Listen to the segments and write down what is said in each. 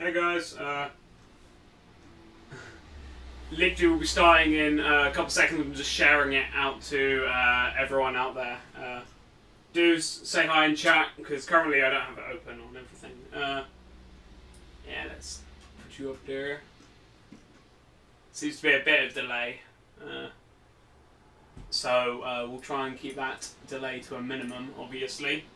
Hey guys, literally we'll be starting in a couple seconds. I'm just sharing it out to everyone out there. Do say hi in chat, because currently I don't have it open on everything. Yeah, let's put you up there. Seems to be a bit of delay. So we'll try and keep that delay to a minimum, obviously.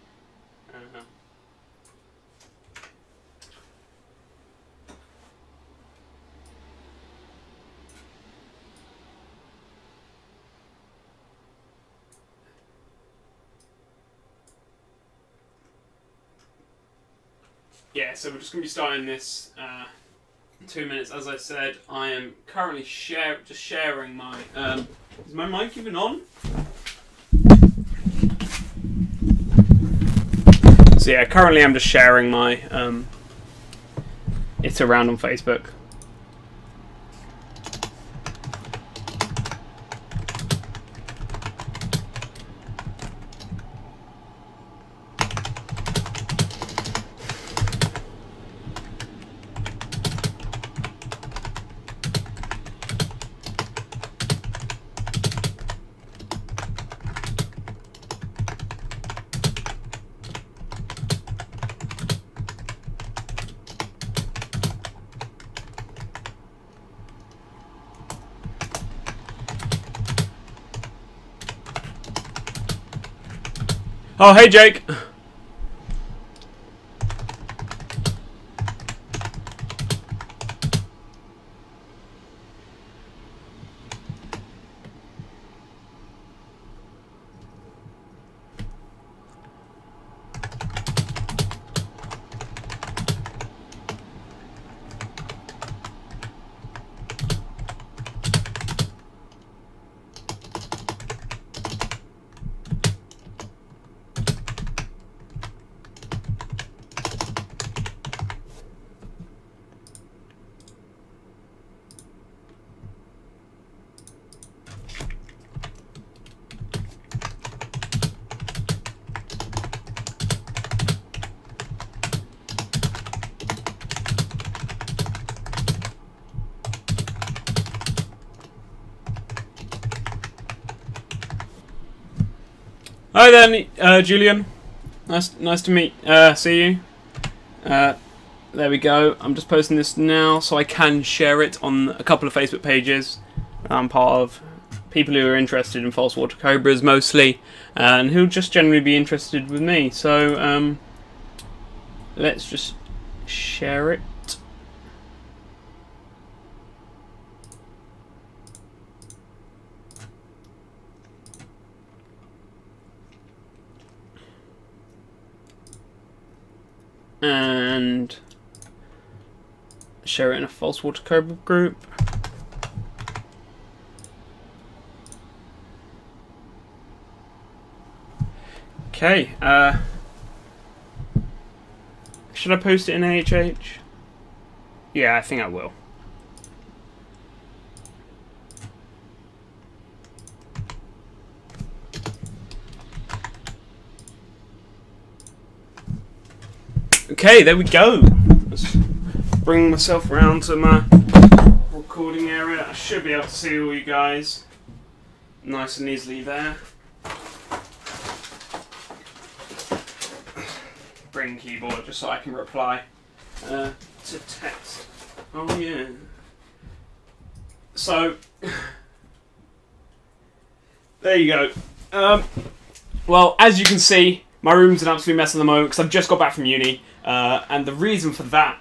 Yeah, so we're just going to be starting this in 2 minutes. As I said, I am currently just sharing my... is my mic even on? So yeah, currently I'm just sharing my... it's around on Facebook. Oh, hey Jake! Hi there, Julian. Nice to see you. There we go. I'm just posting this now so I can share it on a couple of Facebook pages. I'm part of people who are interested in False Water Cobras mostly, and who'll just generally be interested with me. So let's just share it. And share it in a False Water Cobra group. Okay, should I post it in AHH? Yeah, I think I will. Okay, there we go. Let's bring myself around to my recording area. I should be able to see all you guys nice and easily there. Bring keyboard just so I can reply to text. Oh yeah. So there you go. Well, as you can see, my room's an absolute mess at the moment because I've just got back from uni. And the reason for that,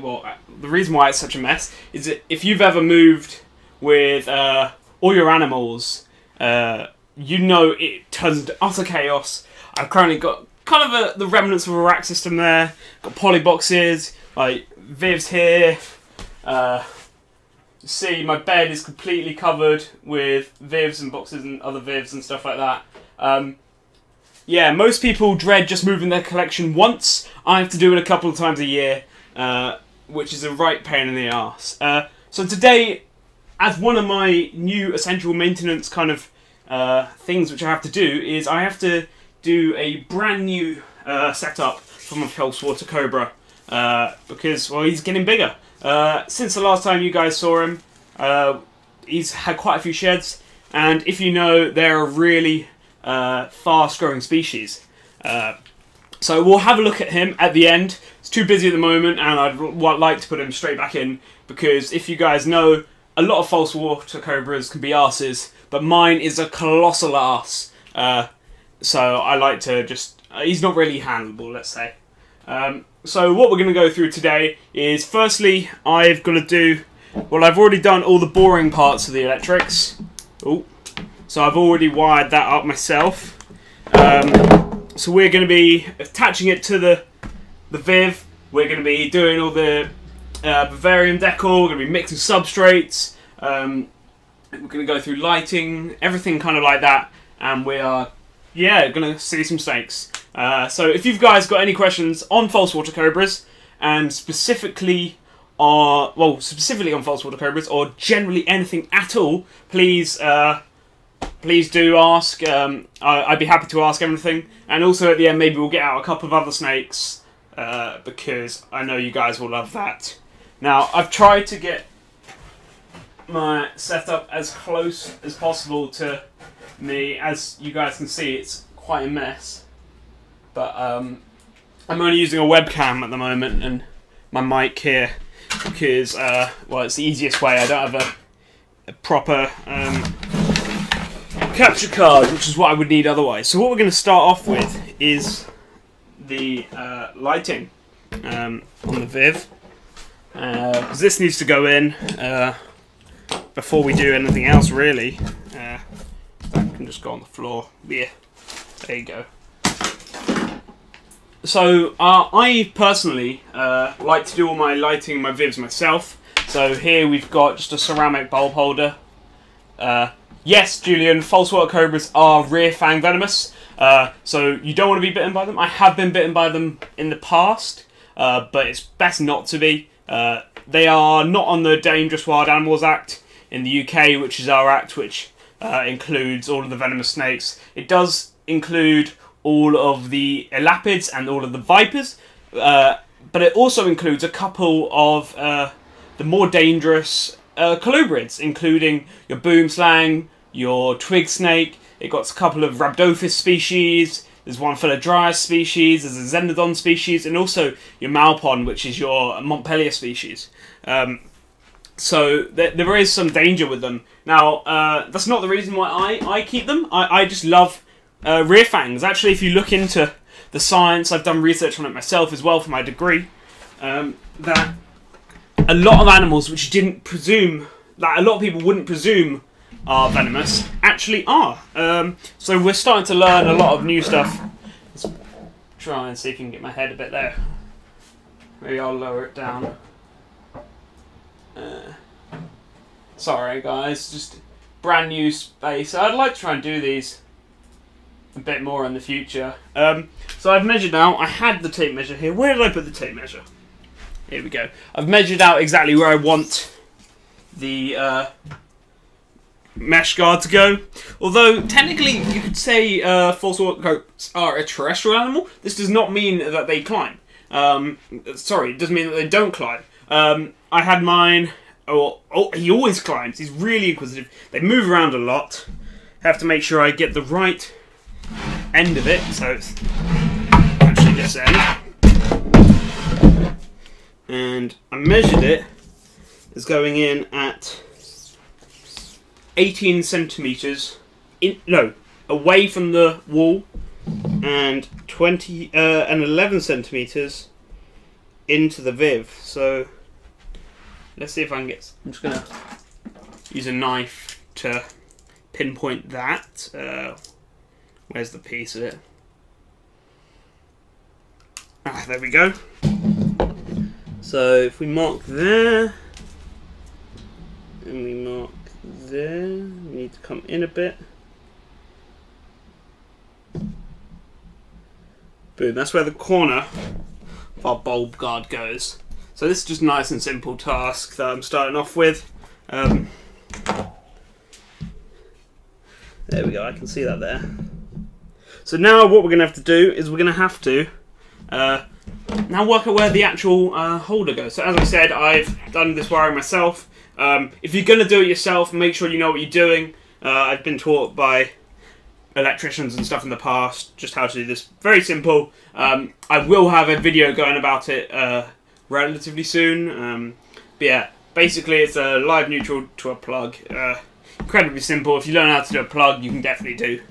well, the reason why it's such a mess is that if you've ever moved with all your animals, you know it turns into utter chaos. I've currently got kind of the remnants of a rack system there. Got poly boxes, like Vivs here. See, my bed is completely covered with Vivs and boxes and other Vivs and stuff like that. Yeah, most people dread just moving their collection once. I have to do it a couple of times a year, which is a right pain in the arse. So today, as one of my new essential maintenance kind of things which I have to do, is I have to do a brand new setup for my False Water Cobra. because, well, he's getting bigger. Since the last time you guys saw him, he's had quite a few sheds, and if you know, they're a really fast-growing species. So we'll have a look at him at the end. It's too busy at the moment, and I'd like to put him straight back in, because if you guys know, a lot of false water cobras can be arses, but mine is a colossal arse. So I like to just... he's not really handleable, let's say. So what we're going to go through today is, firstly, I've got to do... well, I've already done all the boring parts of the electrics. Ooh. So I've already wired that up myself. So we're going to be attaching it to the Viv. We're going to be doing all the Vivarium decor. We're going to be mixing substrates. We're going to go through lighting, everything kind of like that. And we are, yeah, going to see some snakes. So if you've guys got any questions on false water cobras, and specifically on false water cobras, or generally anything at all, please do ask. I'd be happy to ask everything. And also at the end, maybe we'll get out a couple of other snakes, because I know you guys will love that. Now, I've tried to get my setup as close as possible to me. As you guys can see, it's quite a mess. But I'm only using a webcam at the moment, and my mic here, because, well, it's the easiest way. I don't have a proper... capture card, which is what I would need otherwise. So what we're going to start off with is the lighting on the Viv, because this needs to go in before we do anything else, really. That can just go on the floor. Yeah, there you go. So I personally like to do all my lighting in my Vivs myself. So here we've got just a ceramic bulb holder. Yes, Julian, false water cobras are rear fang venomous, so you don't want to be bitten by them. I have been bitten by them in the past, but it's best not to be. They are not on the Dangerous Wild Animals Act in the UK, which is our act, which includes all of the venomous snakes. It does include all of the elapids and all of the vipers, but it also includes a couple of the more dangerous colubrids, including your boomslang, your twig snake. It got a couple of Rhabdophis species. There's one Philadrias species. There's a Xenodon species, and also your Malpon, which is your Montpellier species. So there is some danger with them. Now, that's not the reason why I keep them. I just love rear fangs. Actually, if you look into the science, I've done research on it myself as well for my degree, that a lot of animals which you didn't presume, that a lot of people wouldn't presume are venomous, actually are. So we're starting to learn a lot of new stuff. Let's try and see if you can get my head a bit there. Maybe I'll lower it down. Sorry guys, just brand new space. I'd like to try and do these a bit more in the future. So I've measured out. I had the tape measure here. Where did I put the tape measure? Here we go. I've measured out exactly where I want the mesh guard to go. Although, technically, you could say false water cobras are a terrestrial animal. This does not mean that they climb. Sorry, it doesn't mean that they don't climb. I had mine... Oh, he always climbs. He's really inquisitive. They move around a lot. Have to make sure I get the right end of it. So it's actually this end. And I measured it as going in at 18 centimeters, away from the wall, and 11 centimeters into the Viv. So let's see if I can get. I'm just gonna use a knife to pinpoint that. Where's the piece of it? Ah, there we go. So if we mark there, and we mark there, we need to come in a bit. Boom, that's where the corner of our bulb guard goes. So this is just a nice and simple task that I'm starting off with. There we go, I can see that there. So now what we're going to have to do is we're going to have to now work out where the actual holder goes. So as I said, I've done this wiring myself. If you're going to do it yourself, make sure you know what you're doing. I've been taught by electricians and stuff in the past just how to do this. Very simple. I will have a video going about it relatively soon. But yeah, basically it's a live neutral to a plug. Incredibly simple. If you learn how to do a plug, you can definitely do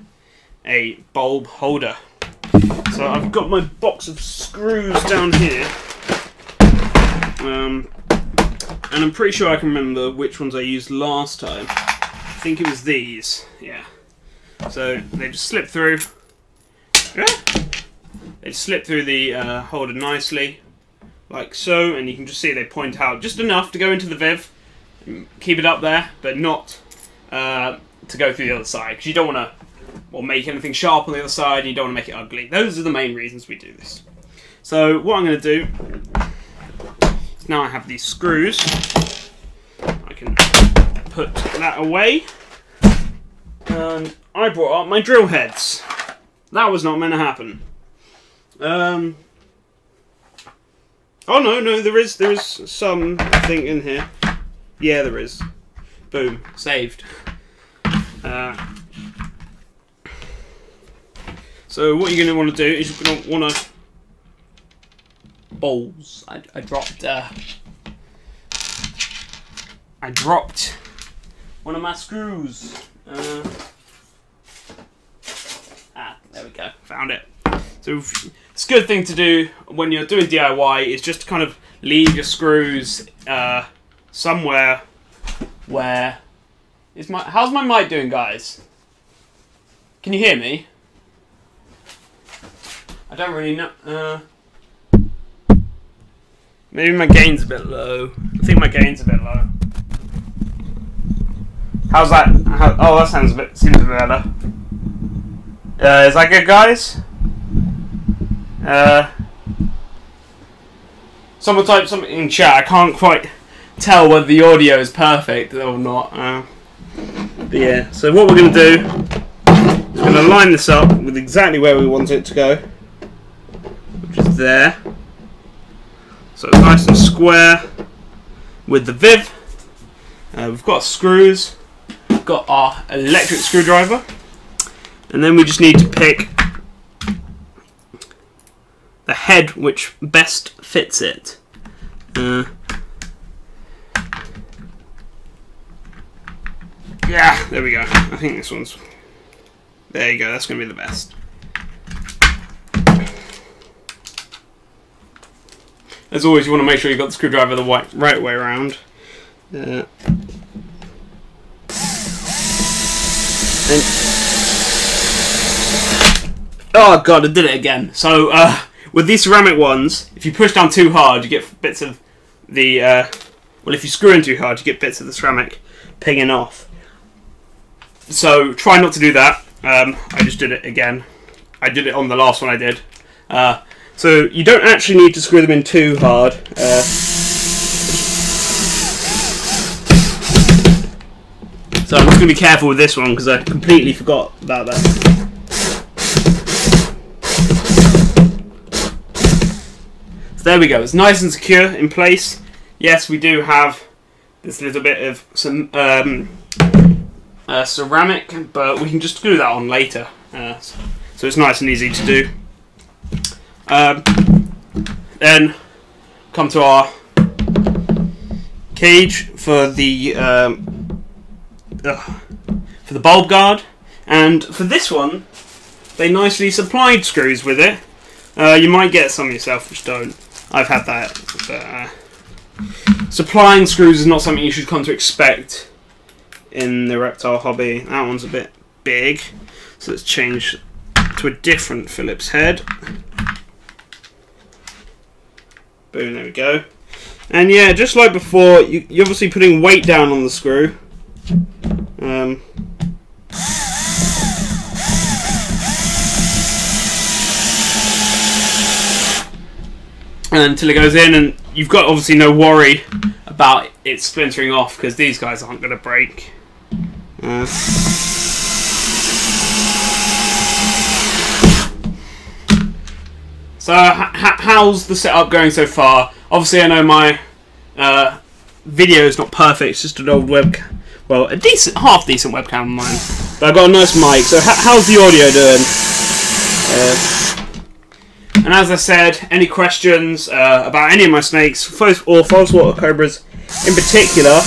a bulb holder. So I've got my box of screws down here. And I'm pretty sure I can remember which ones I used last time. I think it was these. Yeah. So they just slip through. They slip through the holder nicely, like so, and you can just see they point out just enough to go into the Viv. Keep it up there, but not to go through the other side, because you don't want to make anything sharp on the other side, and you don't want to make it ugly. Those are the main reasons we do this. So what I'm going to do is, now I have these screws, I can put that away. And I brought up my drill heads. That was not meant to happen. Oh no, there is something in here. Yeah, there is. Boom, saved. So what you're going to want to do is you're going to want to balls. I dropped one of my screws. There we go, found it. So it's a good thing to do when you're doing DIY is just to kind of leave your screws somewhere where is my. How's my mic doing, guys? Can you hear me? I don't really know. Maybe my gain's a bit low. I think my gain's a bit low. How's that? Oh, that seems a bit better. Is that good, guys? Someone type something in chat. I can't quite tell whether the audio is perfect or not. But yeah, so what we're going to do is we're going to line this up with exactly where we want it to go, which is there. So it's nice and square with the Viv. We've got screws. We've got our electric screwdriver. And then we just need to pick the head which best fits it. Yeah, there we go. I think this one's... There you go, that's going to be the best. As always, you want to make sure you've got the screwdriver the right way around. Oh god, I did it again. So, with these ceramic ones, if you push down too hard, you get bits of the... well, if you screw in too hard, you get bits of the ceramic pinging off. So, try not to do that. I just did it again. I did it on the last one I did. So, you don't actually need to screw them in too hard. So, I'm just going to be careful with this one, because I completely forgot about that. So there we go, it's nice and secure in place. Yes, we do have this little bit of some ceramic, but we can just glue that on later. So it's nice and easy to do. Then come to our cage for the bulb guard, and for this one they nicely supplied screws with it. You might get some yourself which don't. I've had that, but supplying screws is not something you should come to expect in the reptile hobby. That one's a bit big, so let's change to a different Phillips head. Boom, there we go. And yeah, just like before, you're obviously putting weight down on the screw. Until it goes in, and you've got obviously no worry about it splintering off, because these guys aren't going to break. So how's the setup going so far? Obviously, I know my video is not perfect. It's just an old webcam. Well, a decent, half decent webcam on mine. But I've got a nice mic. So how's the audio doing? And as I said, any questions about any of my snakes, or false water cobras in particular,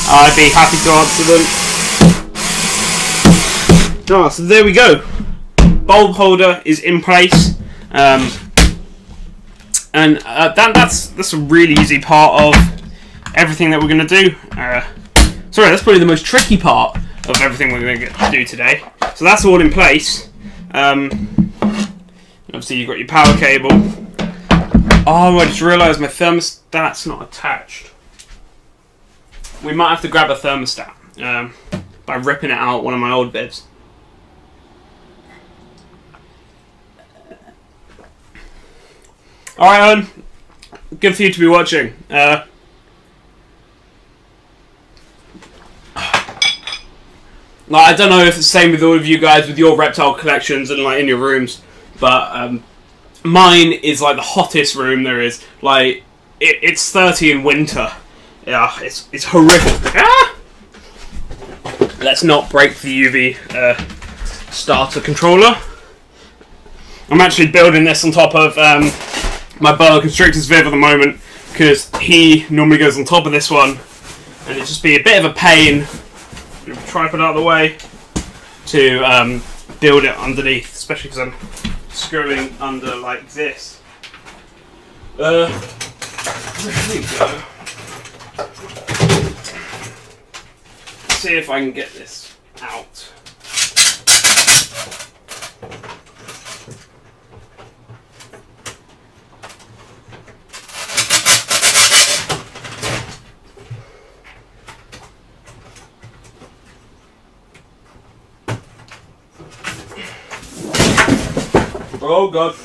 I'd be happy to answer them. Oh, so there we go. Bulb holder is in place, and that's a really easy part of everything that we're going to do. Sorry, that's probably the most tricky part of everything we're going to do today. So that's all in place. Obviously you've got your power cable. Oh, I just realised my thermostat's not attached. We might have to grab a thermostat by ripping it out one of my old bibs. Alright, Owen. Good for you to be watching. I don't know if it's the same with all of you guys with your reptile collections and like in your rooms, but mine is like the hottest room there is. Like it's 30 in winter. Yeah, it's horrific. Ah! Let's not break the UV starter controller. I'm actually building this on top of my boa constrictor's Viv at the moment because he normally goes on top of this one, and it'd just be a bit of a pain. Tripod out of the way to build it underneath, especially because I'm screwing under like this. There we go. Let's see if I can get this out. Oh god.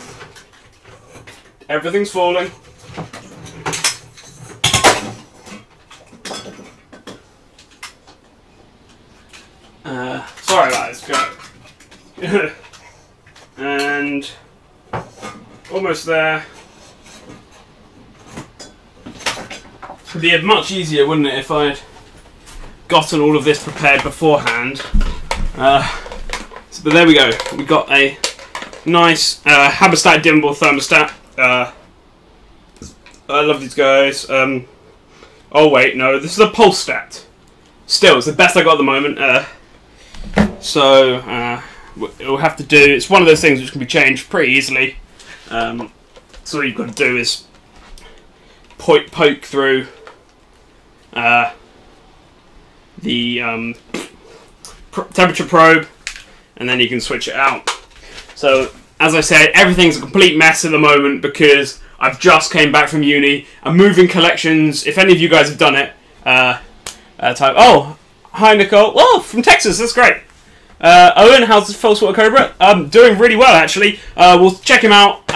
Everything's falling. Sorry about this, go. And almost there. It'd be much easier, wouldn't it, if I'd gotten all of this prepared beforehand. But there we go. We got a nice Haberstadt dimmable thermostat. I love these guys. Oh wait, no, this is a Pulsestat. Still, it's the best I got at the moment. So we'll have to do. It's one of those things which can be changed pretty easily. So all you've got to do is poke through the temperature probe, and then you can switch it out. So, as I said, everything's a complete mess at the moment because I've just came back from uni. I'm moving collections. If any of you guys have done it, oh, hi Nicole. Oh, from Texas, that's great. Owen, how's the False Water Cobra? Doing really well, actually. We'll check him out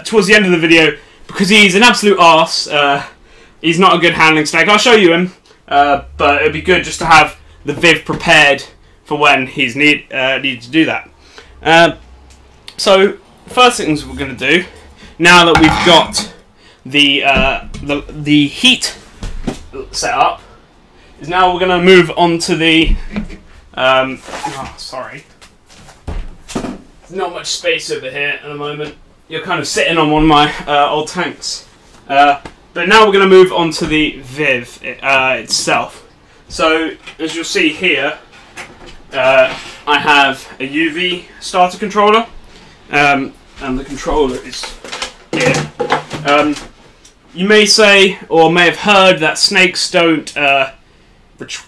towards the end of the video because he's an absolute arse. He's not a good handling snake. I'll show you him, but it'd be good just to have the Viv prepared for when he's need to do that. So, first things we're going to do, now that we've got the heat set up, is now we're going to move on to the... sorry. There's not much space over here at the moment. You're kind of sitting on one of my old tanks. But now we're going to move on to the Viv itself. So, as you'll see here, I have a UV starter controller. And the controller is here. You may say, or may have heard, that snakes don't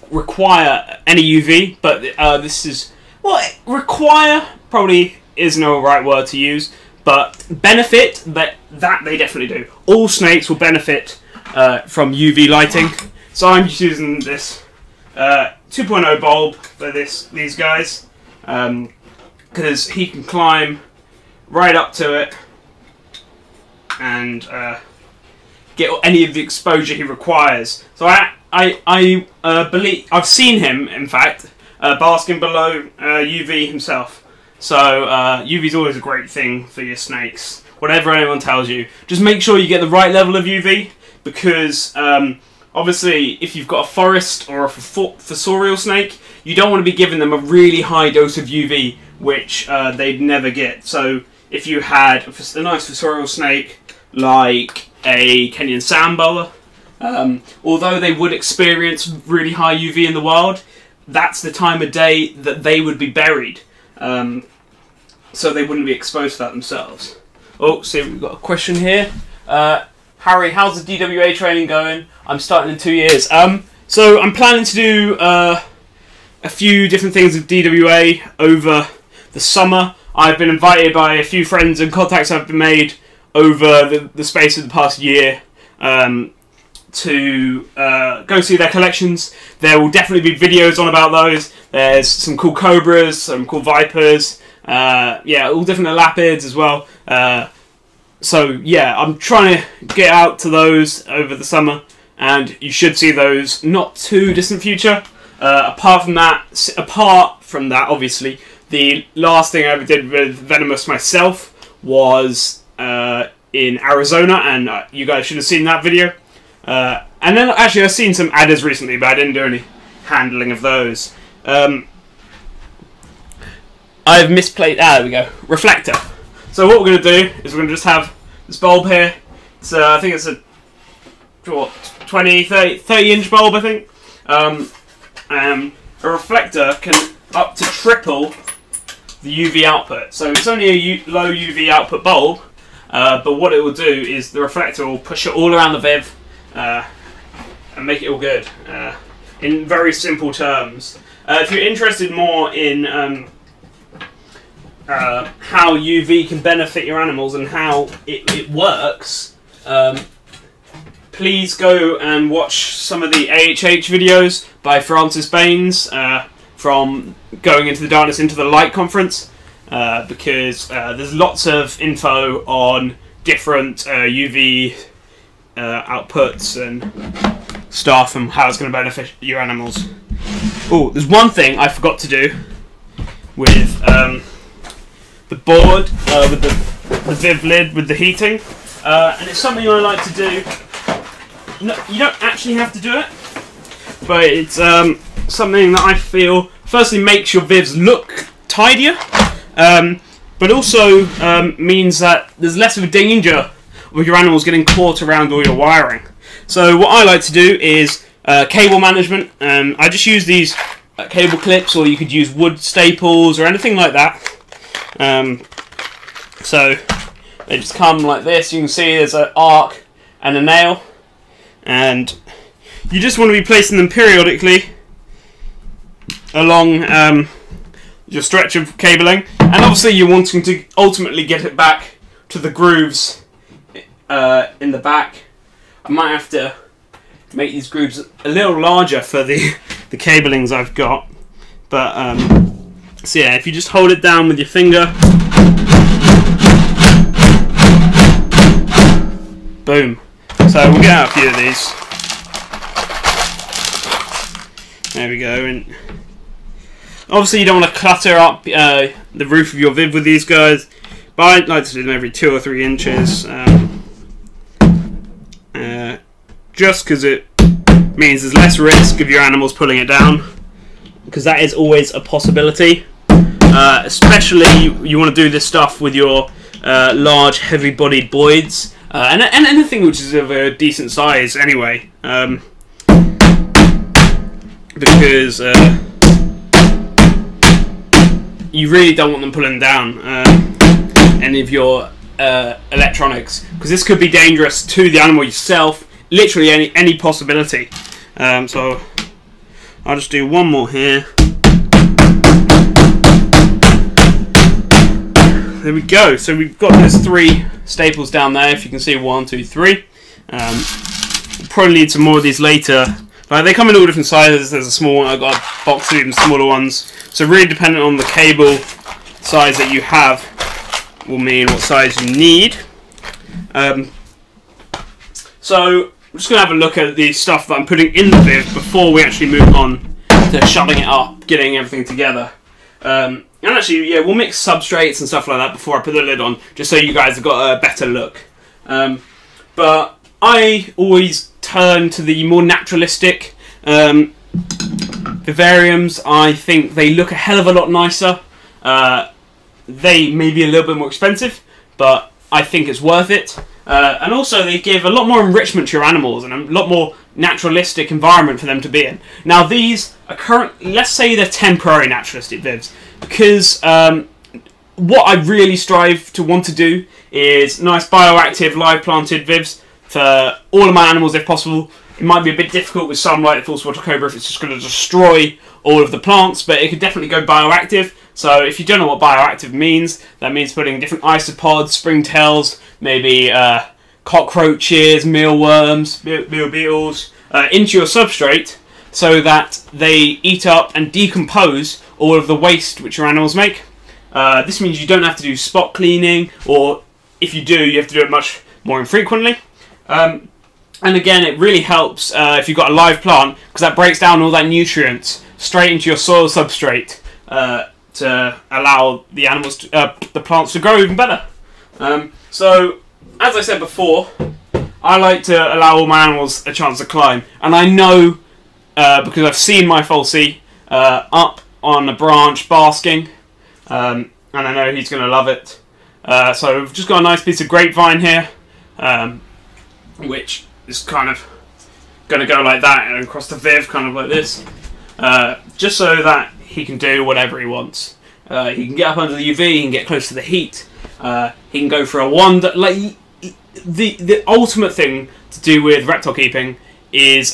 require any UV, but this is... Well, require probably isn't the right word to use, but benefit, that they definitely do. All snakes will benefit from UV lighting. So I'm just using this 2.0 bulb for these guys, because he can climb right up to it and get any of the exposure he requires. So I believe I've seen him, in fact, basking below UV himself. So UV is always a great thing for your snakes. whatever anyone tells you. Just make sure you get the right level of UV, because obviously if you've got a forest or a fossorial snake, you don't want to be giving them a really high dose of UV, which they'd never get. So if you had a nice fossorial snake like a Kenyan sand boa, although they would experience really high UV in the wild, that's the time of day that they would be buried. So they wouldn't be exposed to that themselves. Oh, see, we've got a question here. Harry, how's the DWA training going? I'm starting in 2 years. So I'm planning to do a few different things with DWA over the summer. I've been invited by a few friends, and contacts have been made over the space of the past year to go see their collections. There will definitely be videos on about those. There's some cool cobras, some cool vipers, yeah, all different elapids as well. So yeah, I'm trying to get out to those over the summer, and you should see those not too distant future. Apart from that, obviously, the last thing I ever did with Venomous myself was in Arizona, and you guys should have seen that video. And then actually I've seen some adders recently, but I didn't do any handling of those. I've misplaced, there we go, reflector. So what we're going to do is we're going to just have this bulb here. It's I think it's a 30 inch bulb, I think. A reflector can up to triple the UV output. So it's only a low UV output bulb, but what it will do is the reflector will push it all around the Viv and make it all good. In very simple terms. If you're interested more in how UV can benefit your animals and how it works, please go and watch some of the AHH videos by Francis Baines from Going Into the Darkness Into the Light conference, because there's lots of info on different UV outputs and stuff and how it's going to benefit your animals. Oh, there's one thing I forgot to do with the board, with the Viv lid with the heating, and it's something I like to do. No, you don't actually have to do it, but it's something that I feel firstly makes your Vivs look tidier, but also means that there's less of a danger of your animals getting caught around all your wiring. So what I like to do is cable management. I just use these cable clips, or you could use wood staples or anything like that. So they just come like this. You can see there's an arc and a nail, and you just want to be placing them periodically along your stretch of cabling, and obviously you're wanting to ultimately get it back to the grooves in the back. I might have to make these grooves a little larger for the cablings I've got, but so yeah, if you just hold it down with your finger, boom. So we'll get out a few of these. There we go. And obviously you don't want to clutter up the roof of your Viv with these guys, but I like to do them every 2 or 3 inches, just because it means there's less risk of your animals pulling it down, because that is always a possibility. Especially you want to do this stuff with your large, heavy-bodied boids, and anything which is of a decent size anyway, because you really don't want them pulling down any of your electronics, because this could be dangerous to the animal yourself. Literally any possibility. So I'll just do one more here. There we go. So we've got those 3 staples down there. If you can see, 1, 2, 3. We'll probably need some more of these later. They come in all different sizes. There's a small one. I've got a box of even smaller ones. So really dependent on the cable size that you have will mean what size you need. So I'm just going to have a look at the stuff that I'm putting in the Viv before we actually move on to shutting it up, getting everything together. And actually, yeah, we'll mix substrates and stuff like that before I put the lid on, just so you guys have got a better look. But I always turn to the more naturalistic Vivariums. I think they look a hell of a lot nicer. They may be a little bit more expensive, but I think it's worth it. And also they give a lot more enrichment to your animals and a lot more naturalistic environment for them to be in. Now these are let's say they're temporary naturalistic vivs, because what I really strive to want to do is nice bioactive live planted vivs for all of my animals if possible. It might be a bit difficult with some like the False Water Cobra if it's just going to destroy all of the plants, but it could definitely go bioactive. So if you don't know what bioactive means, that means putting different isopods, springtails, maybe cockroaches, mealworms, meal beetles into your substrate so that they eat up and decompose all of the waste which your animals make. This means you don't have to do spot cleaning, or if you do, you have to do it much more infrequently. And again, it really helps if you've got a live plant, because that breaks down all that nutrients straight into your soil substrate to allow the animals, the plants to grow even better. So, as I said before, I like to allow all my animals a chance to climb, and I know because I've seen my falsie up on a branch basking, and I know he's going to love it. So we've just got a nice piece of grapevine here, which is kind of going to go like that and across the viv, kind of like this, just so that he can do whatever he wants. He can get up under the UV, he can get close to the heat, he can go for a wander. Like the ultimate thing to do with reptile keeping is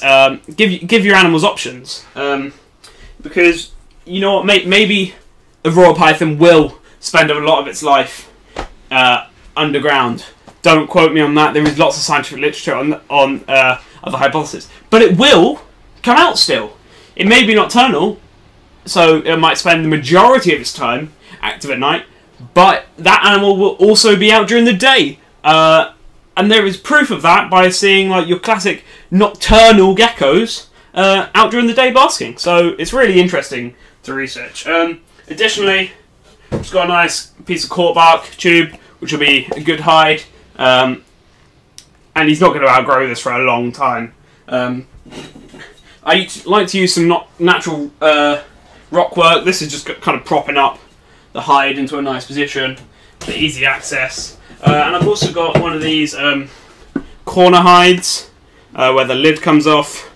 give your animals options, because you know what, maybe a royal python will spend a lot of its life underground. Don't quote me on that. There is lots of scientific literature on other hypotheses, but it will come out still. It may be nocturnal, so it might spend the majority of its time active at night, but that animal will also be out during the day. And there is proof of that by seeing like your classic nocturnal geckos out during the day basking. So it's really interesting to research. Additionally, it's got a nice piece of cork bark tube, which will be a good hide. And he's not going to outgrow this for a long time. I like to use some natural rock work. This is just kind of propping up the hide into a nice position for easy access. And I've also got one of these corner hides where the lid comes off,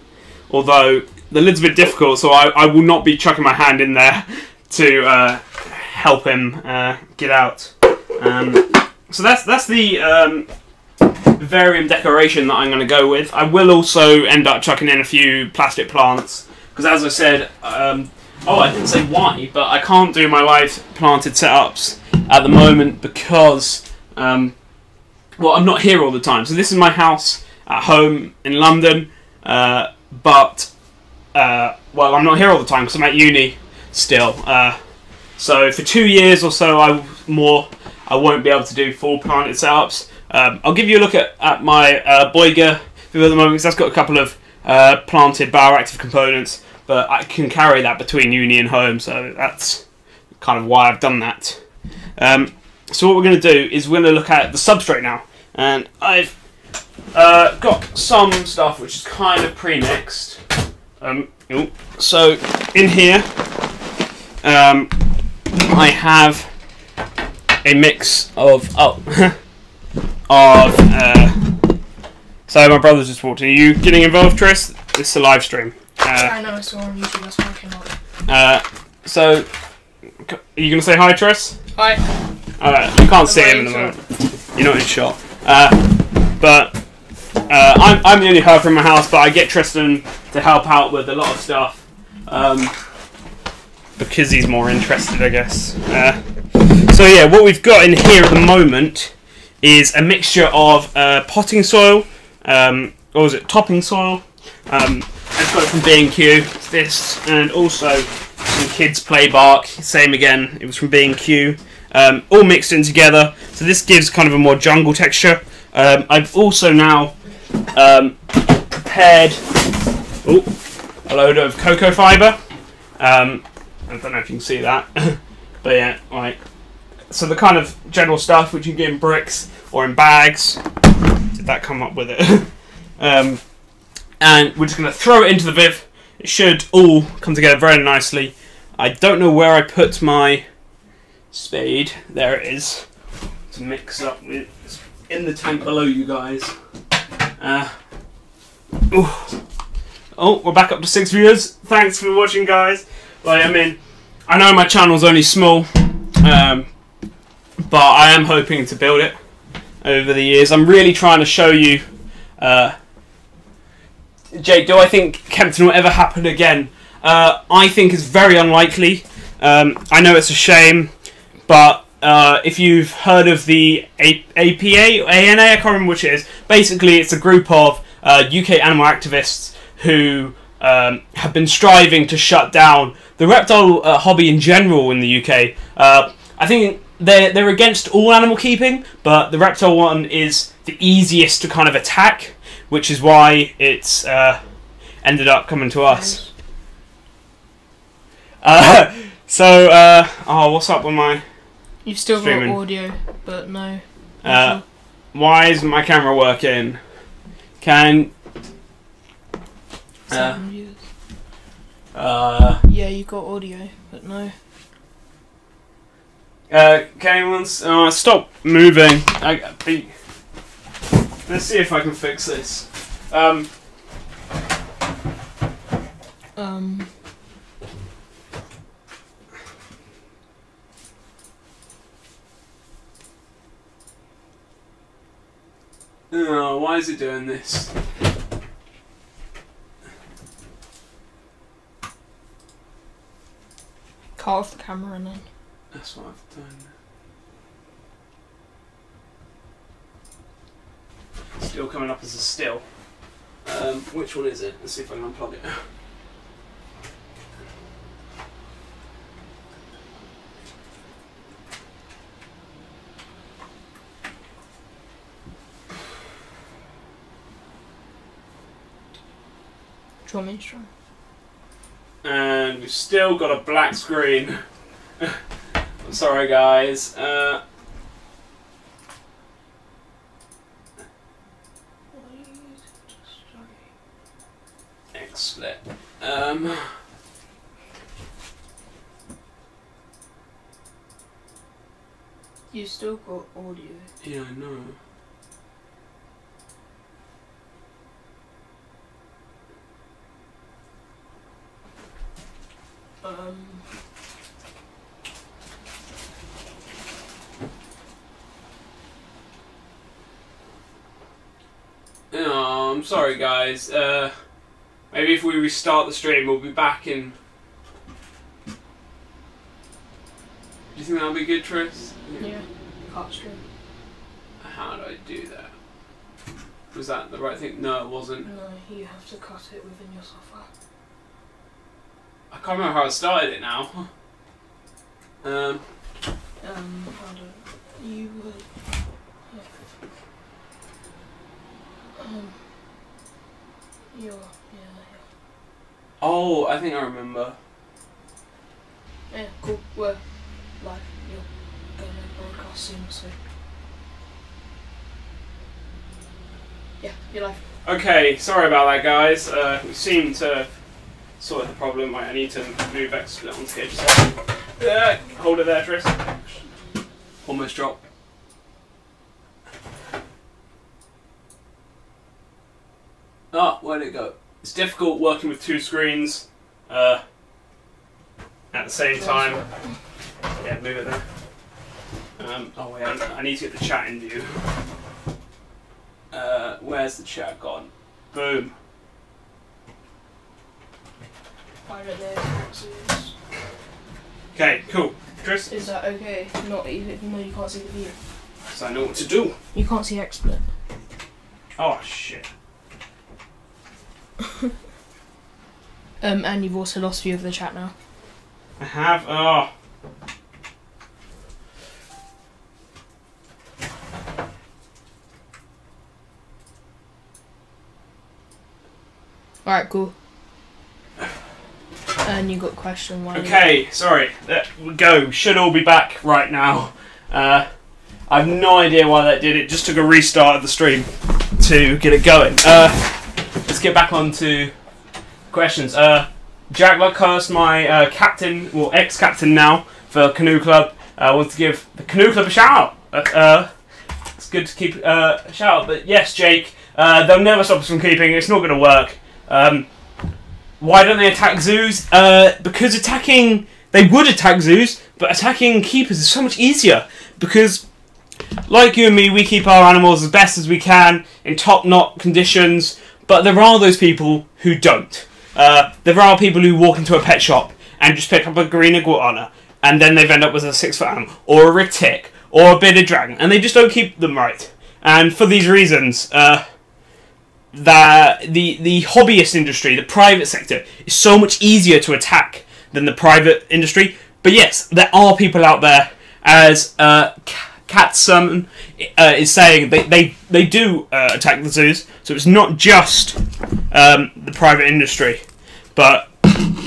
although the lid's a bit difficult, so I will not be chucking my hand in there to help him get out. So that's the Vivarium decoration that I'm going to go with. I will also end up chucking in a few plastic plants, because as I said, I didn't say why, but I can't do my live planted setups at the moment because I'm not here all the time. So this is my house at home in London, but I'm not here all the time because I'm at uni still. So for 2 years or so I won't be able to do full planted setups. I'll give you a look at my Boiga Viv at the moment, because that's got a couple of planted bioactive components, but I can carry that between uni and home, so that's kind of why I've done that. So what we're going to do is we're going to look at the substrate now, and I've got some stuff which is kind of pre-mixed. So in here I have a mix of so my brother's just walked in. Are you getting involved, Tris? This is a live stream. I know, I saw on YouTube, that's why I came up. So are you going to say hi, Tris? Hi. You can't see him in the moment. You're not in shot. But I'm the only helper in my house, but I get Tristan to help out with a lot of stuff. Because he's more interested, I guess. So yeah, what we've got in here at the moment is a mixture of potting soil, or was it topping soil? I've got it from B&Q, this, and also some kids' play bark, same again, it was from B&Q, all mixed in together, so this gives kind of a more jungle texture. I've also now prepared a load of cocoa fibre, I don't know if you can see that, but yeah, like, so the kind of general stuff which you can get in bricks or in bags. Did that come up with it? And we're just going to throw it into the Viv. It should all come together very nicely. I don't know where I put my spade. There it is. To mix up with, it's in the tank below you guys. Oh, we're back up to 6 viewers. Thanks for watching, guys. Like, I mean, I know my channel's only small, but I am hoping to build it over the years. I'm really trying to show you. Jake, do I think Kempton will ever happen again? I think it's very unlikely. I know it's a shame, but if you've heard of the APA or ANA, I can't remember which it is. Basically, it's a group of UK animal activists who have been striving to shut down the reptile hobby in general in the UK. I think they're against all animal keeping, but the reptile one is the easiest to kind of attack, which is why it's ended up coming to us. Oh, what's up with my... You've still streaming? got audio, but no. Why isn't my camera working? Can... 7 viewers. Yeah, you got audio, but no. Can anyone... stop moving. Let's see if I can fix this. Oh, why is it doing this? Cut off the camera and then. That's what I've done. Still coming up as a still. Which one is it? Let's see if I can unplug it. Do you want me to try? And we've still got a black screen. I'm sorry, guys. XSplit. You still got audio. Yeah, I know. Oh, I'm sorry, guys. Maybe if we restart the stream, we'll be back in... Do you think that'll be good, Tris? Yeah. Cut stream. How do I do that? Was that the right thing? No, it wasn't. No, you have to cut it within your software. I can't remember how I started it now. Hold on. You would... yeah. Oh, I think I remember. Yeah, cool. We're live. You're going to broadcast soon, so... Yeah, you're live. Okay, sorry about that, guys. We seem to sort the problem. I need to move XSplit on sketch. Hold it there, Tris. Almost dropped. Oh, where'd it go? It's difficult working with two screens at the same time. Yeah, move it there. Oh wait, I need to get the chat in view. Where's the chat gone? Boom. Okay, cool. Chris? Is that okay? Not even though you can't see the view. So I know what to do. You can't see XSplit. Oh shit. And you've also lost view of the chat now. I have. Oh. Alright, cool. And you got question 1. Okay, sorry. There we go. Should all be back right now. I have no idea why that did. It just took a restart of the stream to get it going. Let's get back on to questions. Jack Luckhurst, my captain, well, ex-captain now for Canoe Club, wants to give the Canoe Club a shout out. It's good to keep a shout out, but yes, Jake, they'll never stop us from keeping. It's not going to work. Why don't they attack zoos? Because they would attack zoos, but attacking keepers is so much easier. Because, like you and me, we keep our animals as best as we can in top-notch conditions, but there are those people who don't. There are people who walk into a pet shop and just pick up a green iguana, and then they've ended up with a 6-foot animal, or a retic, or a bearded dragon, and they just don't keep them right. And for these reasons, the hobbyist industry, the private sector, is so much easier to attack than the private industry. But yes, there are people out there, as Katsun is saying, they do attack the zoos, so it's not just the private industry, but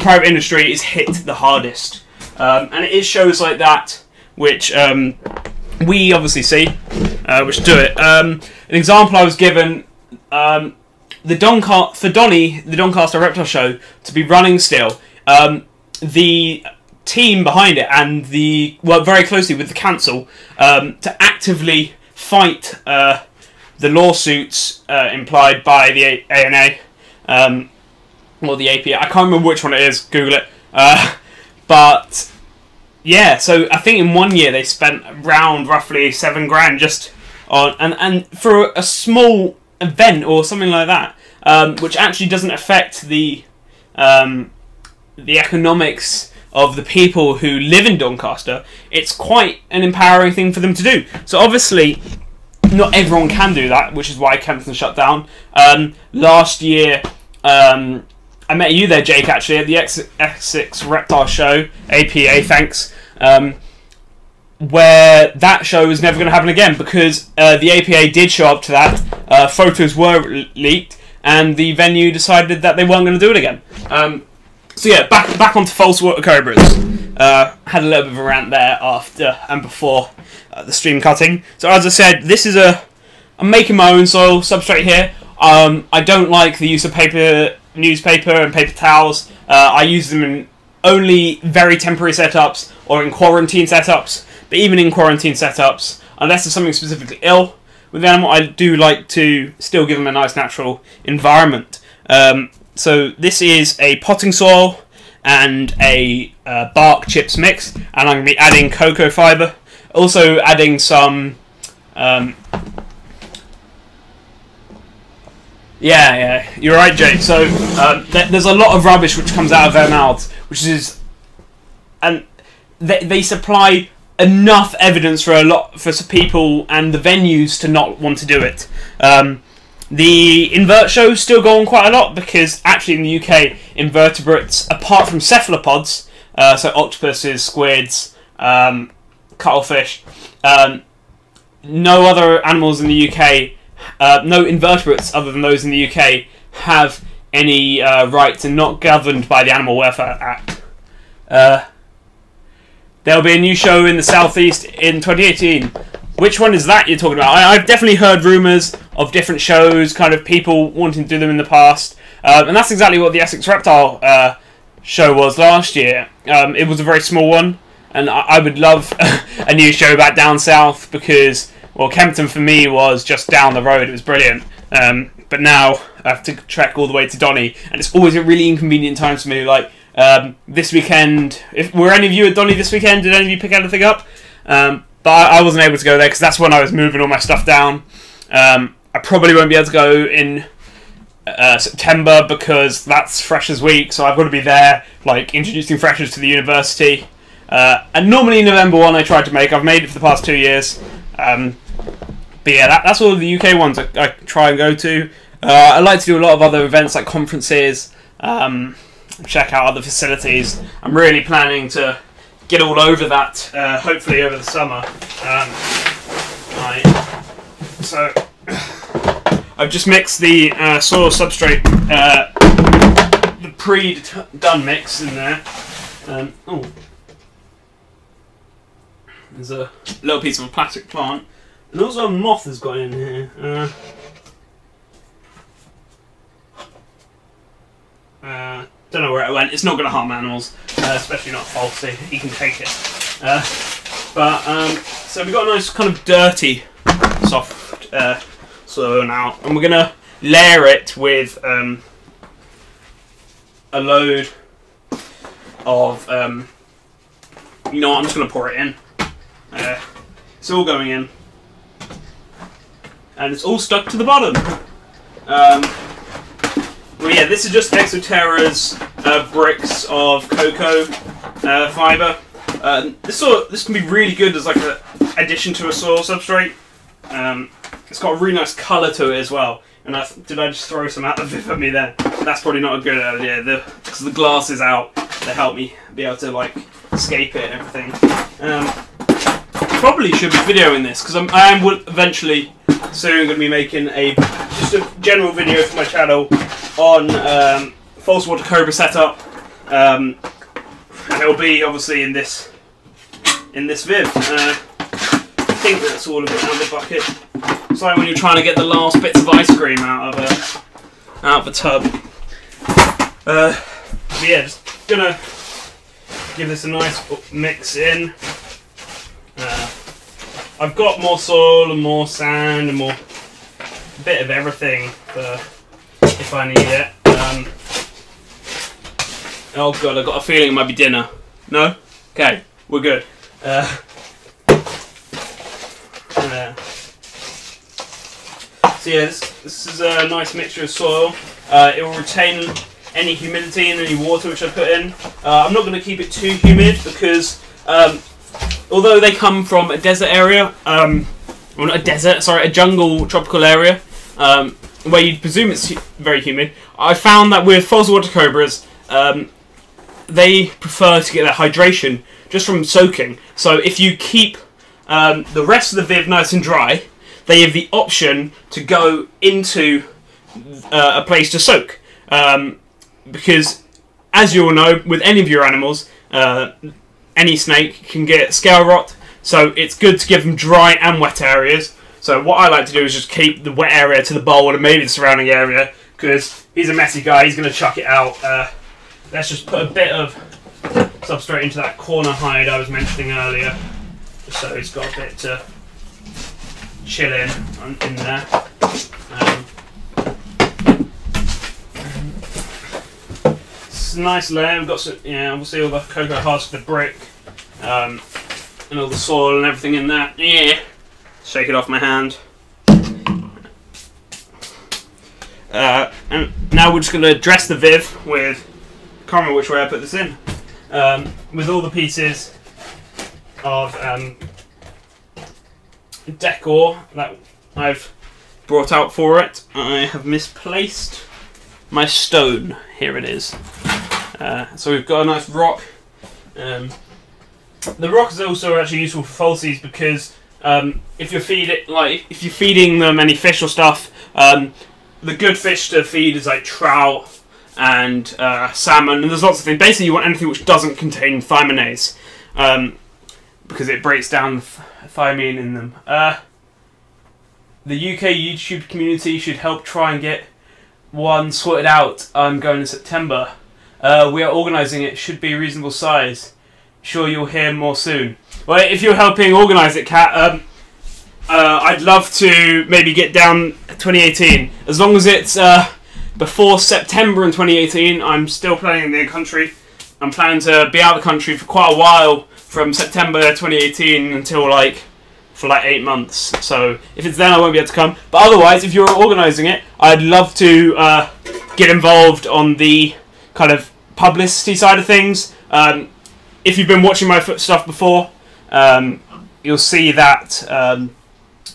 private industry is hit the hardest. And it is shows like that which we obviously see, which do it. An example I was given, for Donny, the Doncaster Reptile Show, to be running still, the team behind it and work very closely with the council to actively fight the lawsuits implied by the ANA, or the APA. I can't remember which one it is, Google it. But yeah, so I think in 1 year they spent around roughly $7,000 just on, and for a small event or something like that, which actually doesn't affect the economics of the people who live in Doncaster. It's quite an empowering thing for them to do. So obviously, not everyone can do that, which is why Kempton shut down. Last year, I met you there, Jake, actually, at the Essex Reptile Show, APA, thanks, where that show is never going to happen again because the APA did show up to that, photos were leaked, and the venue decided that they weren't going to do it again. So yeah, back onto False Water Cobras. Had a little bit of a rant there after and before the stream cutting. So as I said, this is I'm making my own soil substrate here. I don't like the use of newspaper and paper towels. I use them in only very temporary setups or in quarantine setups. But even in quarantine setups, unless there's something specifically ill with the animal, I do like to still give them a nice natural environment. So this is a potting soil and a bark chips mix, and I'm going to be adding cocoa fibre. Also adding some... Yeah, you're right, Jake. So there's a lot of rubbish which comes out of their mouths, which is... And they supply enough evidence for people and the venues to not want to do it. The invert shows still go on quite a lot because actually in the UK, invertebrates, apart from cephalopods, so octopuses, squids, cuttlefish, no other animals in the UK, no invertebrates other than those in the UK have any rights and not governed by the Animal Welfare Act. There'll be a new show in the southeast in 2018. Which one is that you're talking about? I've definitely heard rumours of different shows, kind of people wanting to do them in the past. And that's exactly what the Essex Reptile show was last year. It was a very small one. And I would love a new show back down south because, well, Kempton for me was just down the road. It was brilliant. But now I have to trek all the way to Donny. And it's always a really inconvenient time for me. Like, this weekend... Were any of you at Donny this weekend? Did any of you pick anything up? But I wasn't able to go there because that's when I was moving all my stuff down. I probably won't be able to go in September because that's Freshers Week, so I've got to be there, like, introducing freshers to the university. And normally November 1 I tried to make. I've made it for the past 2 years. But yeah, that's all of the UK ones I try and go to. I like to do a lot of other events like conferences, check out other facilities. I'm really planning to get all over that, hopefully over the summer. So I've just mixed the soil substrate the pre-done mix in there. Oh, there's a little piece of a plastic plant, and also a moth has got in here. Don't know where it went. It's not going to harm animals, especially not falsy. You can take it. So we've got a nice kind of dirty, soft soil now, and we're going to layer it with a load of, you know what, I'm just going to pour it in. It's all going in, and it's all stuck to the bottom. Well, yeah, this is just Exoterra's bricks of cocoa fibre. This can be really good as like an addition to a soil substrate. It's got a really nice colour to it as well. And did I just throw some out of it for me there? That's probably not a good idea. Because the glass is out, they help me be able to like escape it and everything. Probably should be videoing this because I am eventually soon going to be making just a general video for my channel on False Water Cobra setup, and it'll be obviously in this Viv. I think that's all of it out of the bucket. It's like when you're trying to get the last bits of ice cream out of a tub. Yeah, just gonna give this a nice mix in. I've got more soil and more sand and a bit of everything for if I need it. Oh god, I've got a feeling it might be dinner. No? Okay, we're good. So yeah, this is a nice mixture of soil. It will retain any humidity and any water which I put in. I'm not going to keep it too humid because although they come from a desert area, well not a desert, sorry, a jungle tropical area, where you'd presume it's very humid, I found that with False Water Cobras, they prefer to get their hydration just from soaking. So if you keep the rest of the Viv nice and dry, they have the option to go into a place to soak. Because, as you all know, with any of your animals, any snake can get scale rot, so it's good to give them dry and wet areas. So what I like to do is just keep the wet area to the bowl and maybe the surrounding area, because he's a messy guy, he's going to chuck it out. Let's just put a bit of substrate into that corner hide I was mentioning earlier, just so he's got a bit to chill in there. It's a nice layer. We've got some, obviously all the cocoa husks, the brick, and all the soil and everything in that. Yeah, shake it off my hand. And now we're just going to dress the Viv with, I can't remember which way I put this in, with all the pieces of decor that I've brought out for it. I have misplaced my stone. Here it is. So we've got a nice rock. The rock is also actually useful for falsies because if you're feeding them any fish or stuff, the good fish to feed is like trout and salmon, and there's lots of things. Basically, you want anything which doesn't contain thiaminase, because it breaks down the thiamine in them. The UK YouTube community should help try and get one sorted out. I'm going in September. We are organising it. Should be a reasonable size. Sure, you'll hear more soon. Well, if you're helping organise it, Kat, I'd love to maybe get down 2018. As long as it's before September in 2018, I'm still planning in the country. I'm planning to be out of the country for quite a while, from September 2018 until for 8 months. So if it's then, I won't be able to come. But otherwise, if you're organising it, I'd love to get involved on the kind of publicity side of things. If you've been watching my stuff before, you'll see that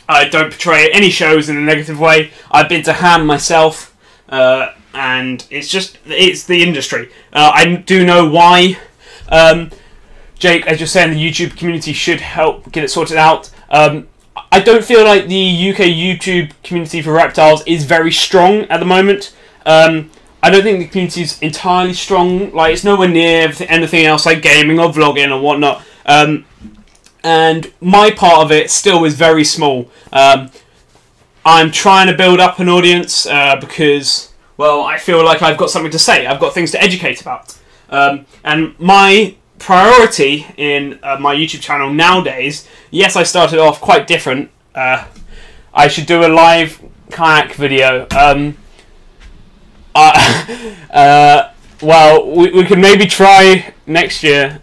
I don't portray any shows in a negative way. I've been to Ham myself, and it's the industry. I do know why, Jake, as you're saying, the YouTube community should help get it sorted out. I don't feel like the UK YouTube community for reptiles is very strong at the moment. I I don't think the community is entirely strong. Like, it's nowhere near anything else like gaming or vlogging or whatnot. And my part of it still is very small. I'm trying to build up an audience because, well, I feel like I've got something to say. I've got things to educate about. And my priority in my YouTube channel nowadays, yes, I started off quite different. I should do a live kayak video. Well, we could maybe try next year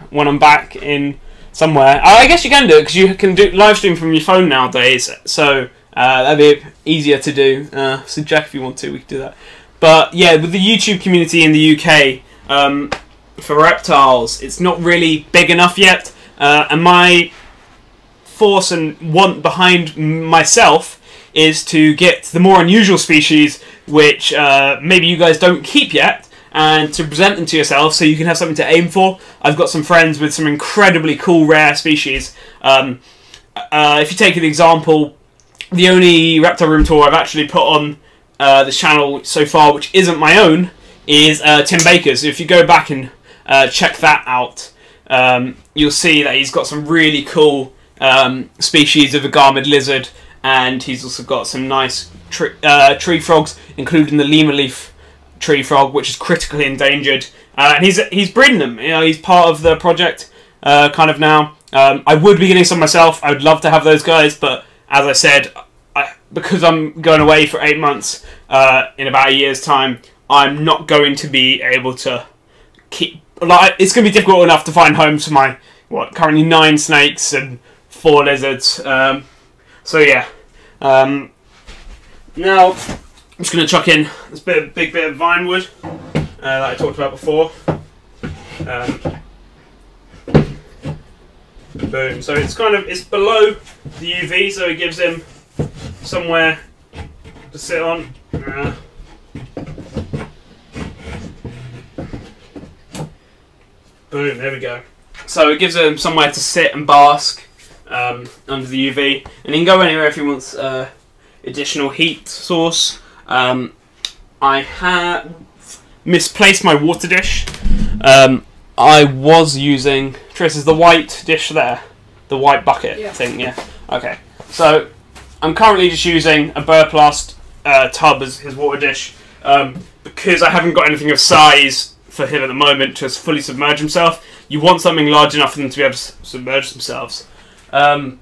when I'm back in somewhere. I guess you can do it because you can do live stream from your phone nowadays, so that'd be easier to do. So Jack, if you want to, we could do that. But yeah, with the YouTube community in the UK for reptiles, it's not really big enough yet, and my force and want behind myself is to get the more unusual species, which maybe you guys don't keep yet, and to present them to yourself so you can have something to aim for. I've got some friends with some incredibly cool rare species. If you take an example, the only reptile room tour I've actually put on this channel so far, which isn't my own, is Tim Baker's. If you go back and check that out, you'll see that he's got some really cool species of a garmed lizard, and he's also got some nice tree frogs, including the lima leaf tree frog, which is critically endangered, and he's breeding them. You know, he's part of the project kind of now. I would be getting some myself. I would love to have those guys, but as I said, because I'm going away for 8 months in about a year's time, I'm not going to be able to keep. Like, it's going to be difficult enough to find homes for my currently 9 snakes and 4 lizards. So yeah. Now I'm just going to chuck in this big bit of vine wood that I talked about before. Boom. So it's below the UV, so it gives him somewhere to sit on. Boom. There we go. So it gives him somewhere to sit and bask under the UV, and he can go anywhere if he wants additional heat source. I have misplaced my water dish. I was using, Tris, is the white dish there? The white bucket thing, yeah. Okay. So I'm currently just using a Burplast tub as his water dish because I haven't got anything of size for him at the moment to fully submerge himself. You want something large enough for them to be able to submerge themselves. Pridey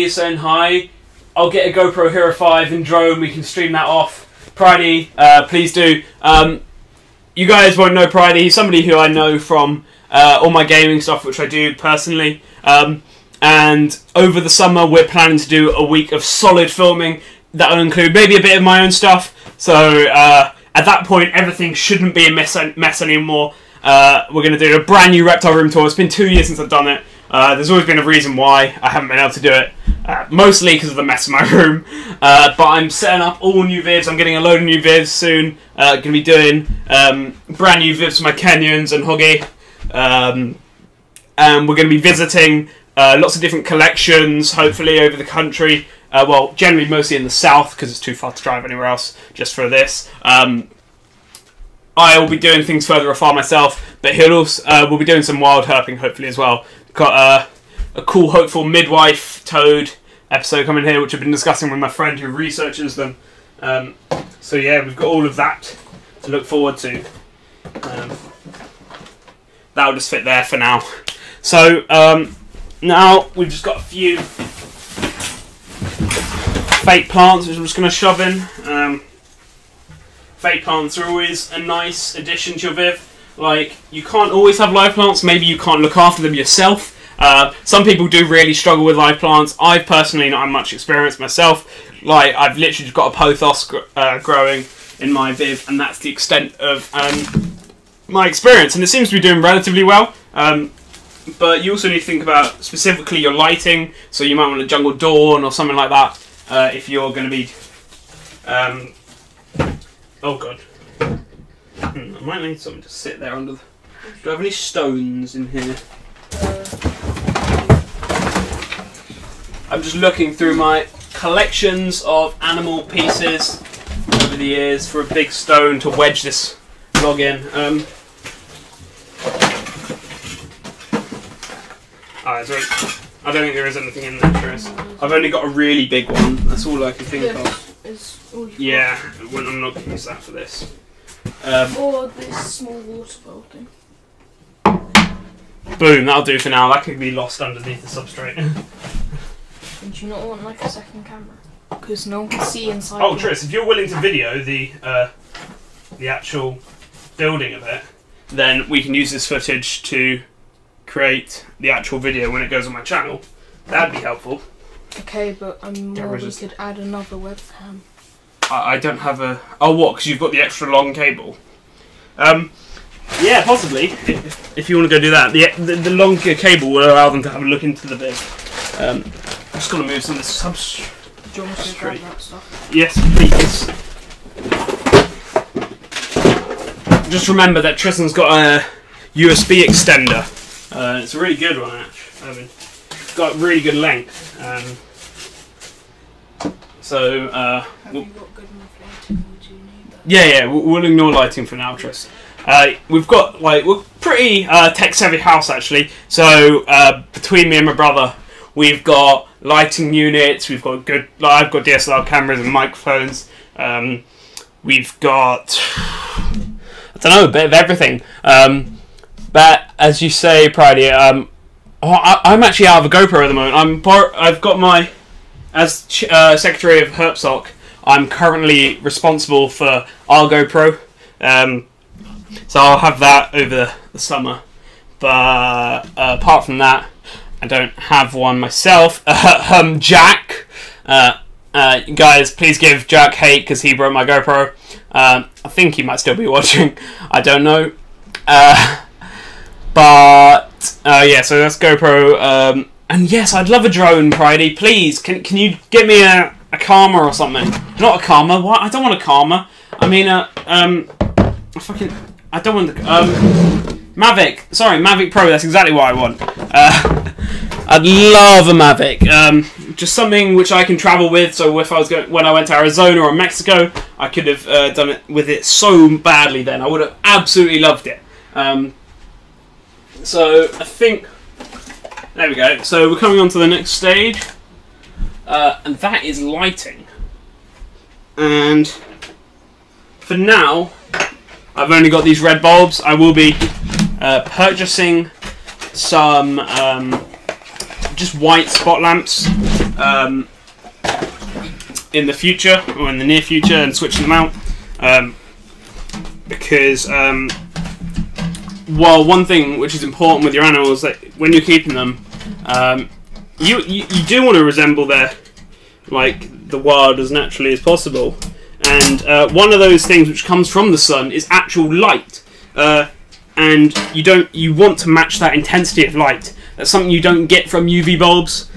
is saying hi. I'll get a GoPro Hero 5 and drone. We can stream that off. Pridey, please do. You guys won't know Pridey. He's somebody who I know from all my gaming stuff, which I do personally. And over the summer, we're planning to do a week of solid filming. That will include maybe a bit of my own stuff. So at that point, everything shouldn't be a mess anymore. We're going to do a brand new reptile room tour. It's been 2 years since I've done it. There's always been a reason why I haven't been able to do it. Mostly because of the mess in my room. But I'm setting up all new vivs. I'm getting a load of new vivs soon. Going to be doing brand new vivs for my Kenyans and Hoggy. And we're going to be visiting lots of different collections, hopefully over the country. Well, generally mostly in the south because it's too far to drive anywhere else just for this. I will be doing things further afar myself, but he'll also we'll be doing some wild herping hopefully as well. Got a cool, hopeful midwife toad episode coming here, which I've been discussing with my friend who researches them. So yeah, we've got all of that to look forward to. That'll just fit there for now. So now we've just got a few fake plants which I'm just going to shove in. Fake plants are always a nice addition to your viv. Like, you can't always have live plants. Maybe you can't look after them yourself. Some people do really struggle with live plants. I've personally not had much experience myself. Like, I've literally just got a pothos growing in my viv, and that's the extent of my experience. And it seems to be doing relatively well. But you also need to think about specifically your lighting. So you might want a jungle dawn or something like that if you're going to be... oh god. I might need something to sit there under the... Do I have any stones in here? I'm just looking through my collections of animal pieces over the years for a big stone to wedge this log in. I don't think there is anything in there, Chris. I've only got a really big one. That's all I can think of. Yeah, I'm not going to use that for this. Or this small water bowl thing. Boom, that'll do for now. That could be lost underneath the substrate. And you not want like a second camera? Because no one can see inside. Oh, Tris, if you're willing to video the actual building of it, then we can use this footage to create the actual video when it goes on my channel. That'd be helpful. Okay, but we could add another webcam. I don't have a... Oh, what? Because you've got the extra long cable. Yeah, possibly. If you want to go do that. The longer cable will allow them to have a look into the bit. I'm just going to move some of this substrate. Do you want me to grab that stuff? Yes, please. Just remember that Tristan's got a USB extender. It's a really good one, actually. I mean, it's got really good length. Have you got good enough lighting? Would you need that? Yeah, we'll ignore lighting for now, Tris. We've got we're pretty tech-savvy house actually. So between me and my brother, we've got lighting units. We've got I've got DSLR cameras and microphones. We've got I don't know, a bit of everything. But as you say, Pridey, I'm actually out of a GoPro at the moment. I've got my as secretary of Herpsoc. I'm currently responsible for our GoPro. So I'll have that over the summer. But apart from that, I don't have one myself. Jack, guys, please give Jack hate because he broke my GoPro. I think he might still be watching. I don't know. But yeah, so that's GoPro. And yes, I'd love a drone, Pridey. Please, can you get me a Karma or something? Not a Karma. What? I don't want a Karma. I mean I don't want the Mavic. Sorry, Mavic Pro. That's exactly what I want. I'd love a Mavic. Just something which I can travel with. So if I was when I went to Arizona or Mexico, I could have done it with it so badly. Then I would have absolutely loved it. So I think there we go. So we're coming on to the next stage, and that is lighting. And for now, I've only got these red bulbs. I will be purchasing some just white spot lamps in the future or in the near future and switching them out because well, one thing which is important with your animals that when you're keeping them, you do want to resemble their the wild as naturally as possible. And one of those things which comes from the sun is actual light, and you want to match that intensity of light. That's something you don't get from UV bulbs,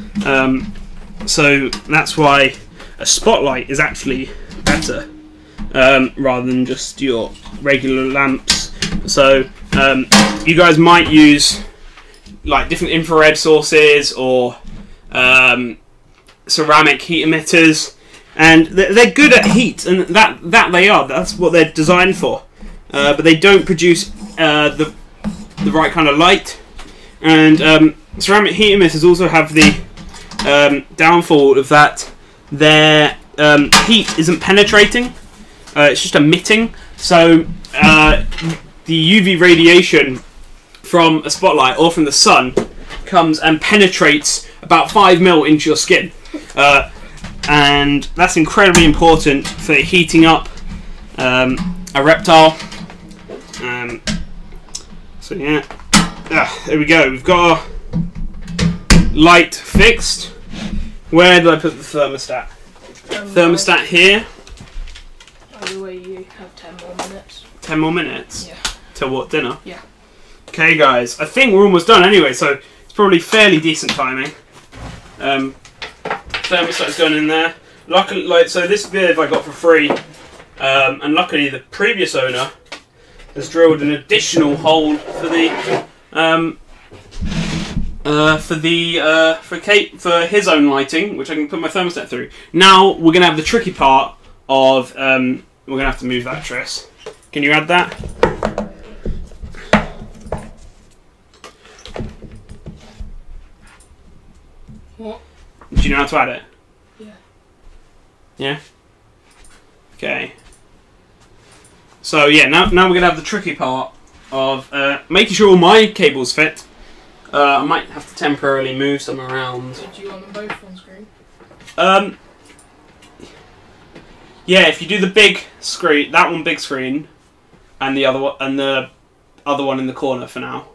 so that's why a spotlight is actually better rather than just your regular lamps. So you guys might use different infrared sources or ceramic heat emitters. And they're good at heat, and that they are. That's what they're designed for. But they don't produce the right kind of light. And ceramic heat emitters also have the downfall of that their heat isn't penetrating. It's just emitting. So the UV radiation from a spotlight or from the sun comes and penetrates about 5 mil into your skin. And that's incredibly important for heating up a reptile. So yeah, there we go. We've got our light fixed. Where did I put the thermostat? Thermostat here. By the way, you have 10 more minutes. 10 more minutes? Yeah. Till what, dinner? Yeah. Okay guys, I think we're almost done anyway, so it's probably fairly decent timing. Thermostat's going in there. Luckily, so this bit I got for free, and luckily the previous owner has drilled an additional hole for his own lighting, which I can put my thermostat through. Now we're gonna have the tricky part of we're going to have to move that truss. Can you add that? What? Do you know how to add it? Yeah. Yeah? Okay. So yeah, now we're going to have the tricky part of making sure all my cables fit. I might have to temporarily move some around. So do you want them both on screen? Yeah, if you do the big screen, that one big screen, and the other one, and the other one in the corner for now.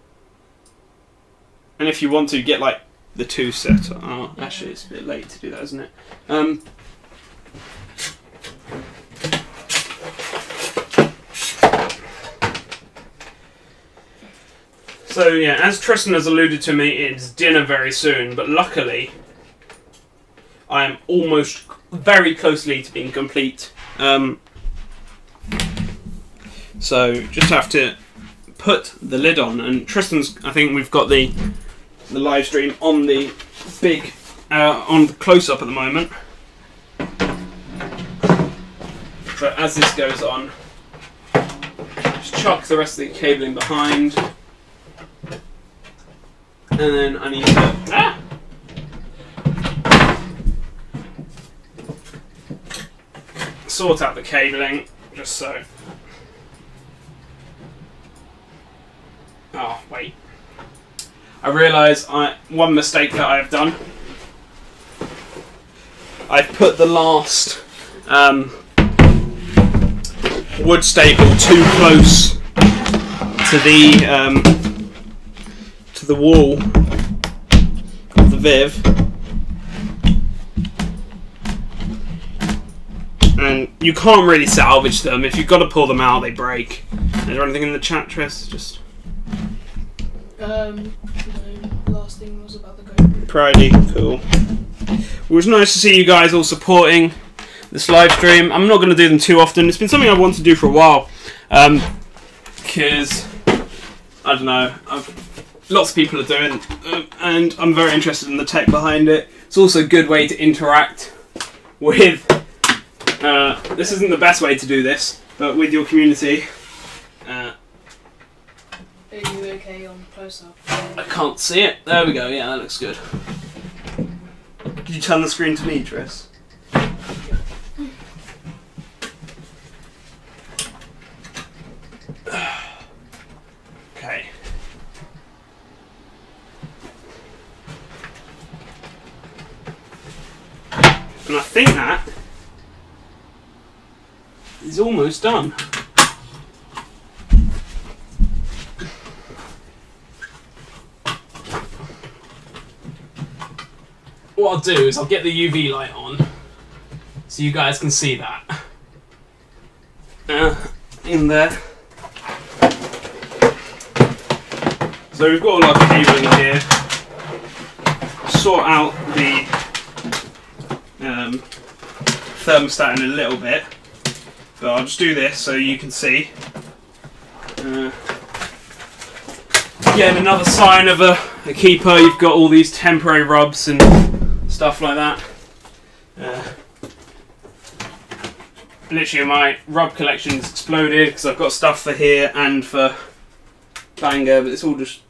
And if you want to get like the two set, oh, actually it's a bit late to do that, isn't it? So yeah, as Tristan has alluded to me, it's dinner very soon, but luckily I am almost very closely to being complete. So just have to put the lid on, and Tristan's, I think we've got the live stream on the big, on the close-up at the moment. So as this goes on, just chuck the rest of the cabling behind. And then I need to sort out the cabling, just so. Oh, wait. I realise one mistake that I've done. I've put the last wood staple too close to the wall of the Viv, and you can't really salvage them. If you've got to pull them out, they break. Is there anything in the chat, Tris? Just no, last thing was about the GoPro. Pridey, cool. It was nice to see you guys all supporting this live stream. I'm not going to do them too often. It's been something I've wanted to do for a while, because I don't know, lots of people are doing, and I'm very interested in the tech behind it. It's also a good way to interact with. This isn't the best way to do this, but with your community. Are you okay on close-up? I can't see it. There we go. Yeah, that looks good. Could you turn the screen to me, Tris? Okay. And I think that is almost done. What I'll do is I'll get the UV light on so you guys can see that in there. So we've got all our cabling here. Sort out the thermostat in a little bit, but I'll just do this so you can see. Again, another sign of a keeper. You've got all these temporary rubs and stuff like that. Literally my rub collection's exploded because I've got stuff for here and for Banger, but it's all just...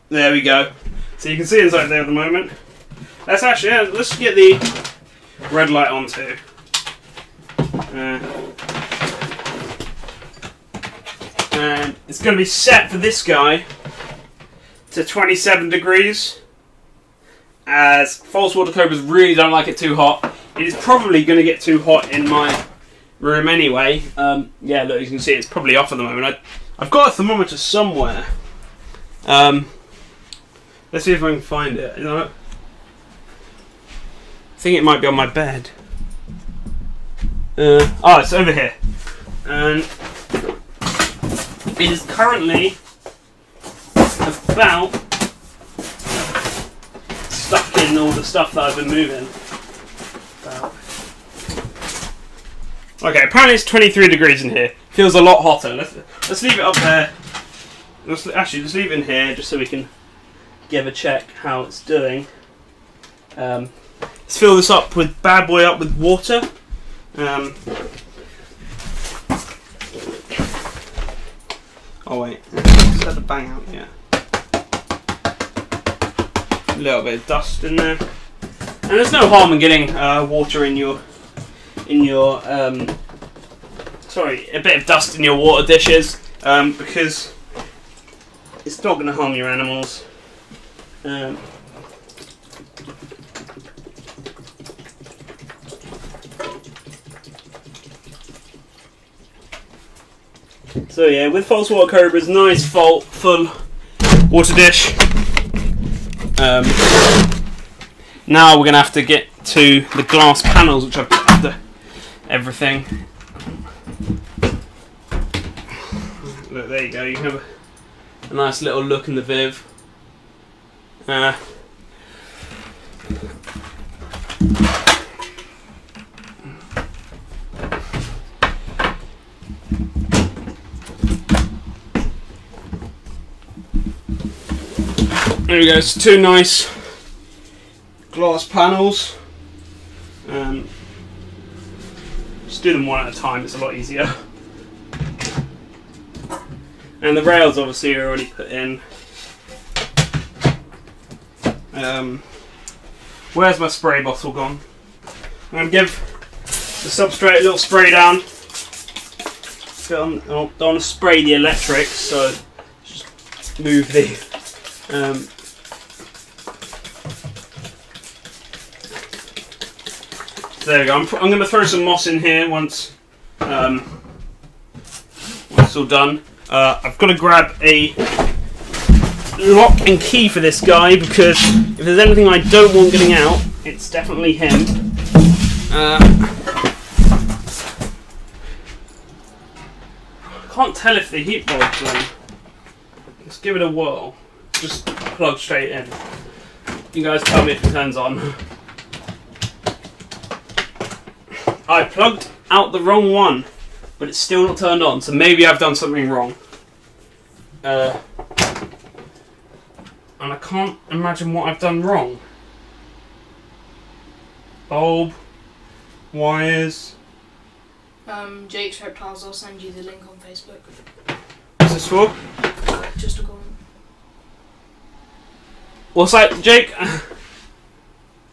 There we go. So you can see inside there at the moment. Let's actually, let's get the red light on too. And it's going to be set for this guy to 27 degrees. As False Water Cobras really don't like it too hot. It is probably going to get too hot in my room anyway. Yeah, look, you can see it's probably off at the moment. I've got a thermometer somewhere. Let's see if I can find it. You know, I think it might be on my bed. Oh, it's over here. And it is currently about stuck in all the stuff that I've been moving. Okay, apparently it's 23 degrees in here. Feels a lot hotter. Let's leave it up there. Actually, just leave it in here just so we can give a check how it's doing. Let's fill this up with bad boy up with water. Oh wait, just had to bang out, yeah. A little bit of dust in there. And there's no harm in getting water in your, sorry, a bit of dust in your water dishes, because it's not going to harm your animals. So yeah, with False Water Cobra's nice full water dish. Now we're going to have to get to the glass panels, which I've put under everything. Look, there you go. You can have a nice little look in the Viv. There we go, it's two nice glass panels. Just do them one at a time, it's a lot easier. And the rails obviously are already put in. Where's my spray bottle gone? I'm going to give the substrate a little spray down. Don't want to spray the electrics, so just move the there we go. I'm going to throw some moss in here once it's all done. I've got to grab a lock and key for this guy, because if there's anything I don't want getting out, it's definitely him. I can't tell if the heat bulb's on. Let's give it a whirl. Just plug straight in. You guys tell me if it turns on. I plugged out the wrong one, but it's still not turned on, so maybe I've done something wrong. And I can't imagine what I've done wrong. Bulb, wires. Jake's Reptiles, I'll send you the link on Facebook. What's this for? Just a comment. What's that, Jake?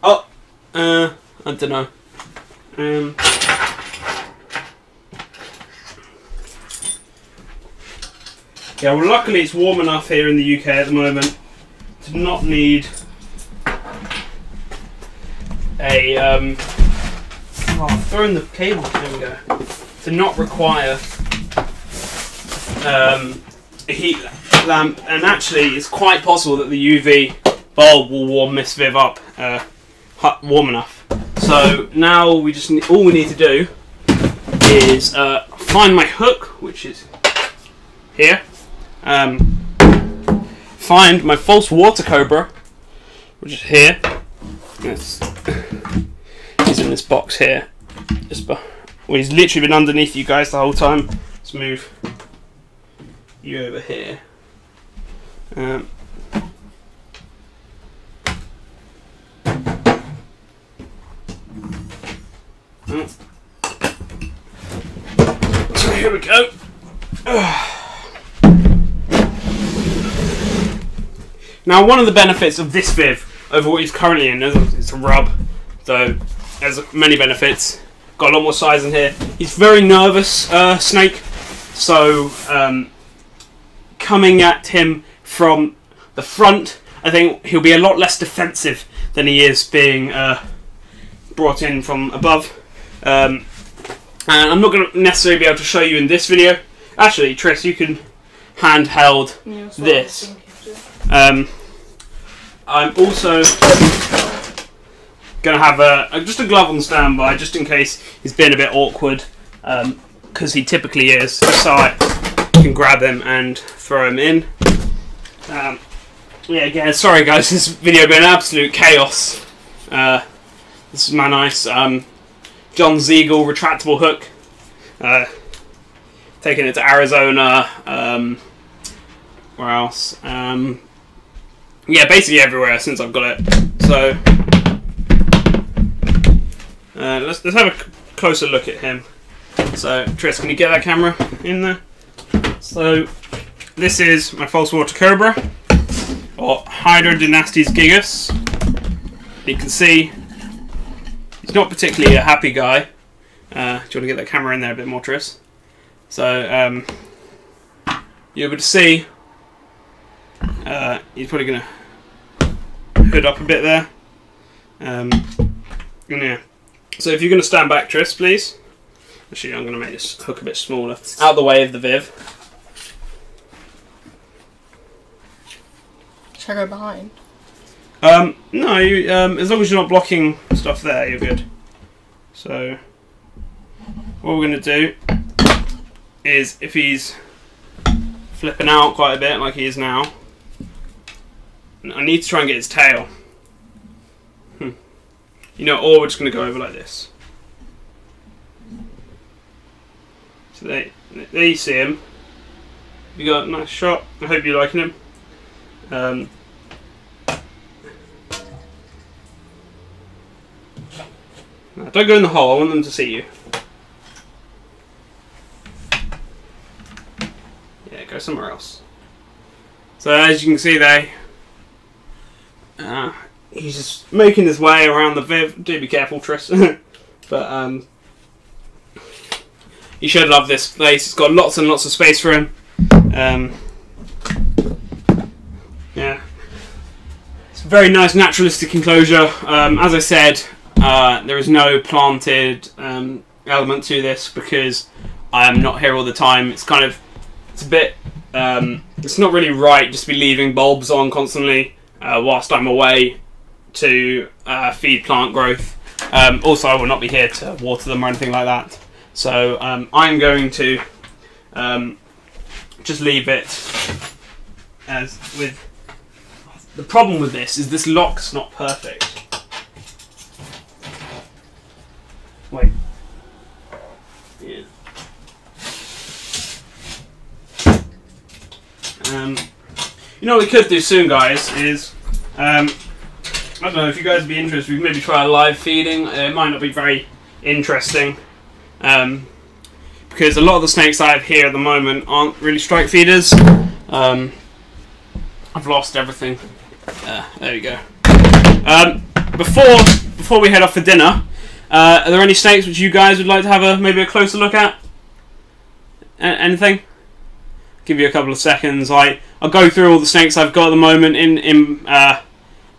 Oh, I don't know. Yeah, well, luckily it's warm enough here in the UK at the moment to not need a oh, throwing the cable. There we go. To not require a heat lamp, and actually it's quite possible that the UV bulb will warm this Viv up warm enough. So now we just need, all we need to do is find my hook, which is here. Find my False Water Cobra, which is here. He's in this box here. Well, he's literally been underneath you guys the whole time. Let's move you over here. So here we go. Now, one of the benefits of this Viv over what he's currently in is it's a rub, so there's many benefits. Got a lot more size in here. He's very nervous, snake, so coming at him from the front, I think he'll be a lot less defensive than he is being brought in from above. And I'm not going to necessarily be able to show you in this video. Actually, Tris, you can handheld this. I'm also going to have just a glove on standby, just in case he's been a bit awkward, because he typically is, so I can grab him and throw him in. Yeah, again, sorry guys, this video been absolute chaos. This is my nice John Ziegel retractable hook. Taking it to Arizona. Where else? Yeah, basically everywhere since I've got it. So let's have a closer look at him. So Tris, can you get that camera in there? So this is my False Water Cobra, or Hydrodynastes gigas. You can see he's not particularly a happy guy. Do you want to get that camera in there a bit more, Tris? So you're able to see he's probably going to hood up a bit there. Yeah. So if you're going to stand back, Tris, please. Actually, I'm going to make this hook a bit smaller, out of the way of the Viv. Should I go behind? No, you, as long as you're not blocking stuff there, you're good. So, what we're going to do is, if he's flipping out quite a bit, like he is now, I need to try and get his tail. You know, or we're just going to go over like this. So there you see him. You got a nice shot. I hope you're liking him. No, don't go in the hole. I want them to see you. Yeah, go somewhere else. So as you can see there, he's just making his way around the Viv. Do be careful, Tris. But you should love this place. It's got lots and lots of space for him. Yeah, it's a very nice naturalistic enclosure. As I said, there is no planted element to this because I am not here all the time. It's kind of, it's a bit, it's not really right just to be leaving bulbs on constantly whilst I'm away to feed plant growth. Also, I will not be here to water them or anything like that. So I'm going to just leave it as with. The problem with this lock's not perfect. Wait. Yeah. You know what we could do soon, guys, is I don't know if you guys would be interested. We could maybe try a live feeding. It might not be very interesting. Because a lot of the snakes I have here at the moment aren't really strike feeders. I've lost everything. There we go. Before we head off for dinner, are there any snakes which you guys would like to have maybe a closer look at? Anything? Give you a couple of seconds. I'll go through all the snakes I've got at the moment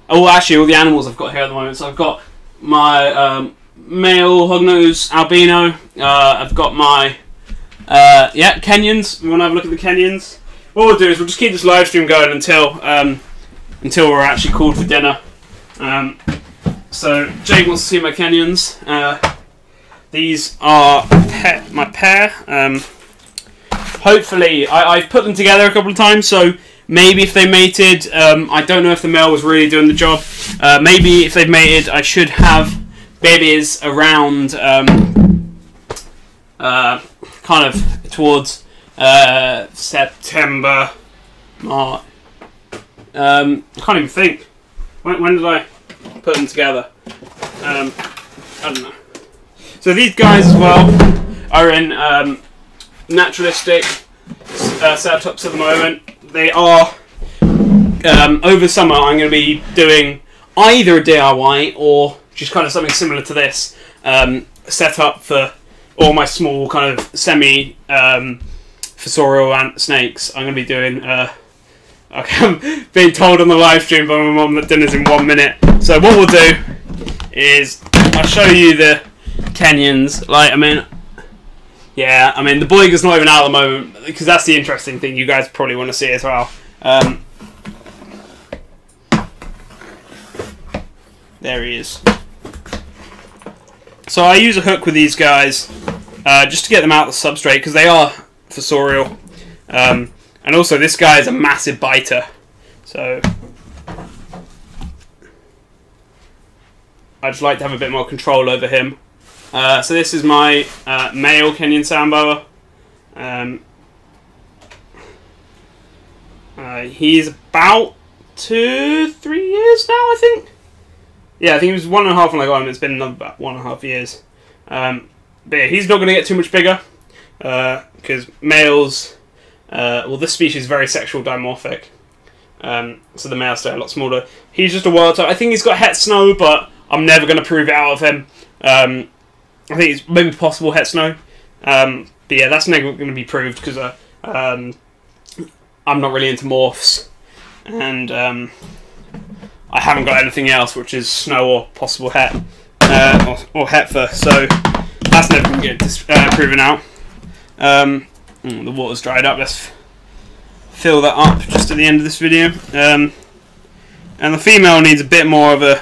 actually all the animals I've got here at the moment. So I've got my male hognose albino. I've got my Kenyans. We want to have a look at the Kenyans. What we'll do is we'll just keep this live stream going until we're actually called for dinner. So Jake wants to see my Kenyans. These are my pair. Hopefully, I've put them together a couple of times, so maybe if they mated, I don't know if the male was really doing the job. Maybe if they've mated, I should have babies around kind of towards September, March. I can't even think. When did I put them together? I don't know. So these guys as well are in naturalistic setups at the moment. They are over summer. I'm going to be doing either a DIY or just kind of something similar to this setup for all my small kind of semi fossorial ant snakes. I'm going to be doing. I'm being told on the live stream by my mum that dinner's in 1 minute. So what we'll do is I'll show you the Kenyans. Like, I mean, the Boiger's not even out at the moment because that's the interesting thing you guys probably want to see as well. There he is. So I use a hook with these guys just to get them out of the substrate because they are fossorial. And also this guy is a massive biter. So I just like to have a bit more control over him. So this is my male Kenyan sandboa. He's about 2-3 years now, I think. Yeah, I think he was 1.5 when I got him. It's been another about 1.5 years. But yeah, he's not going to get too much bigger because males well, this species is very sexual dimorphic. So the males stay a lot smaller. He's just a wild type. I think he's got het snow, but I'm never going to prove it out of him. I think it's maybe possible het snow. But yeah, that's never going to be proved because I'm not really into morphs. And I haven't got anything else which is snow or possible het. Or het fur. So that's never going to get proven out. The water's dried up. Let's fill that up just at the end of this video. And the female needs a bit more of a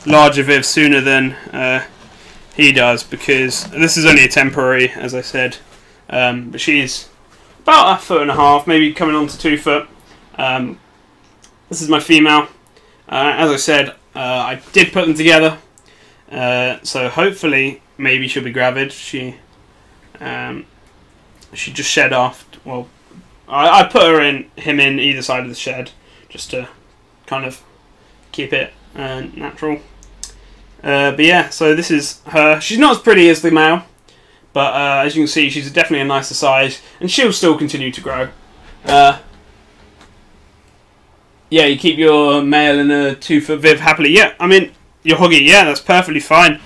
larger viv sooner than he does, because this is only a temporary, as I said. But she's about 1.5 foot, maybe coming on to 2 foot. This is my female. As I said, I did put them together. So hopefully, maybe she'll be gravid. She just shed off. Well, I put him in either side of the shed, just to kind of keep it natural. But yeah, so this is her. She's not as pretty as the male, but as you can see, she's definitely a nicer size, and she'll still continue to grow. Yeah, you keep your male in a 2 foot viv happily. Yeah, I mean, your hoggy, yeah, that's perfectly fine.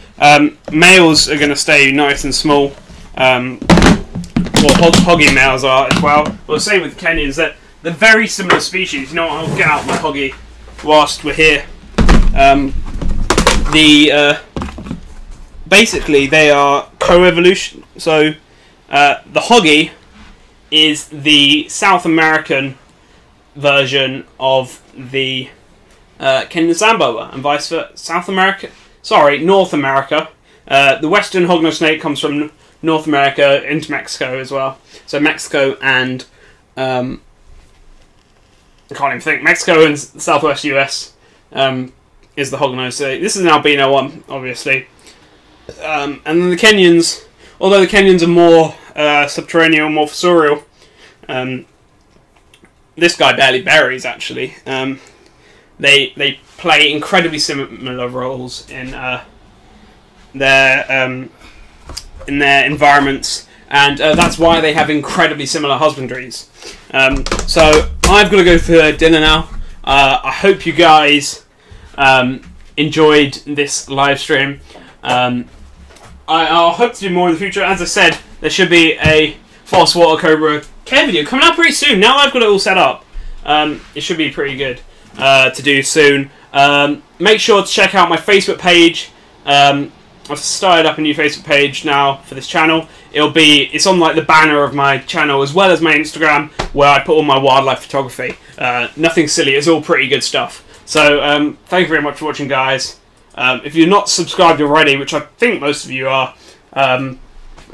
Males are going to stay nice and small. Well, hoggy males are as well. Well, same with Kenyans. They're very similar species. You know what? I'll get out my hoggy whilst we're here. Basically, they are co-evolution. So, the hoggy is the South American version of the Kenyan sand boa, and vice versa. North America. The western hognose snake comes from North America into Mexico as well. So Mexico and I can't even think. Mexico and Southwest US is the hognose. So this is an albino one, obviously. And then the Kenyans, although the Kenyans are more subterranean, more fossorial, this guy barely buries, actually. They play incredibly similar roles in their environments, and that's why they have incredibly similar husbandries. So I've got to go for dinner now. I hope you guys enjoyed this live stream. I'll hope to do more in the future. As I said, there should be a False Water Cobra care video coming out pretty soon. Now I've got it all set up, it should be pretty good to do soon. Make sure to check out my Facebook page. I've started up a new Facebook page now for this channel. It's on like the banner of my channel, as well as my Instagram, where I put all my wildlife photography. Nothing silly, it's all pretty good stuff. So thank you very much for watching, guys. If you're not subscribed already, which I think most of you are,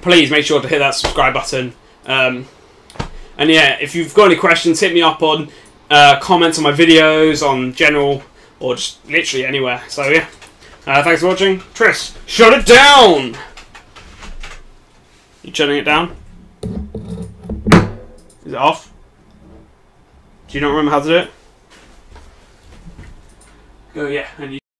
please make sure to hit that subscribe button. And yeah, if you've got any questions, hit me up on comments on my videos, on general, or just literally anywhere. So yeah, thanks for watching. Tris, shut it down! You shutting it down? Is it off? Do you not remember how to do it? Go, yeah, and you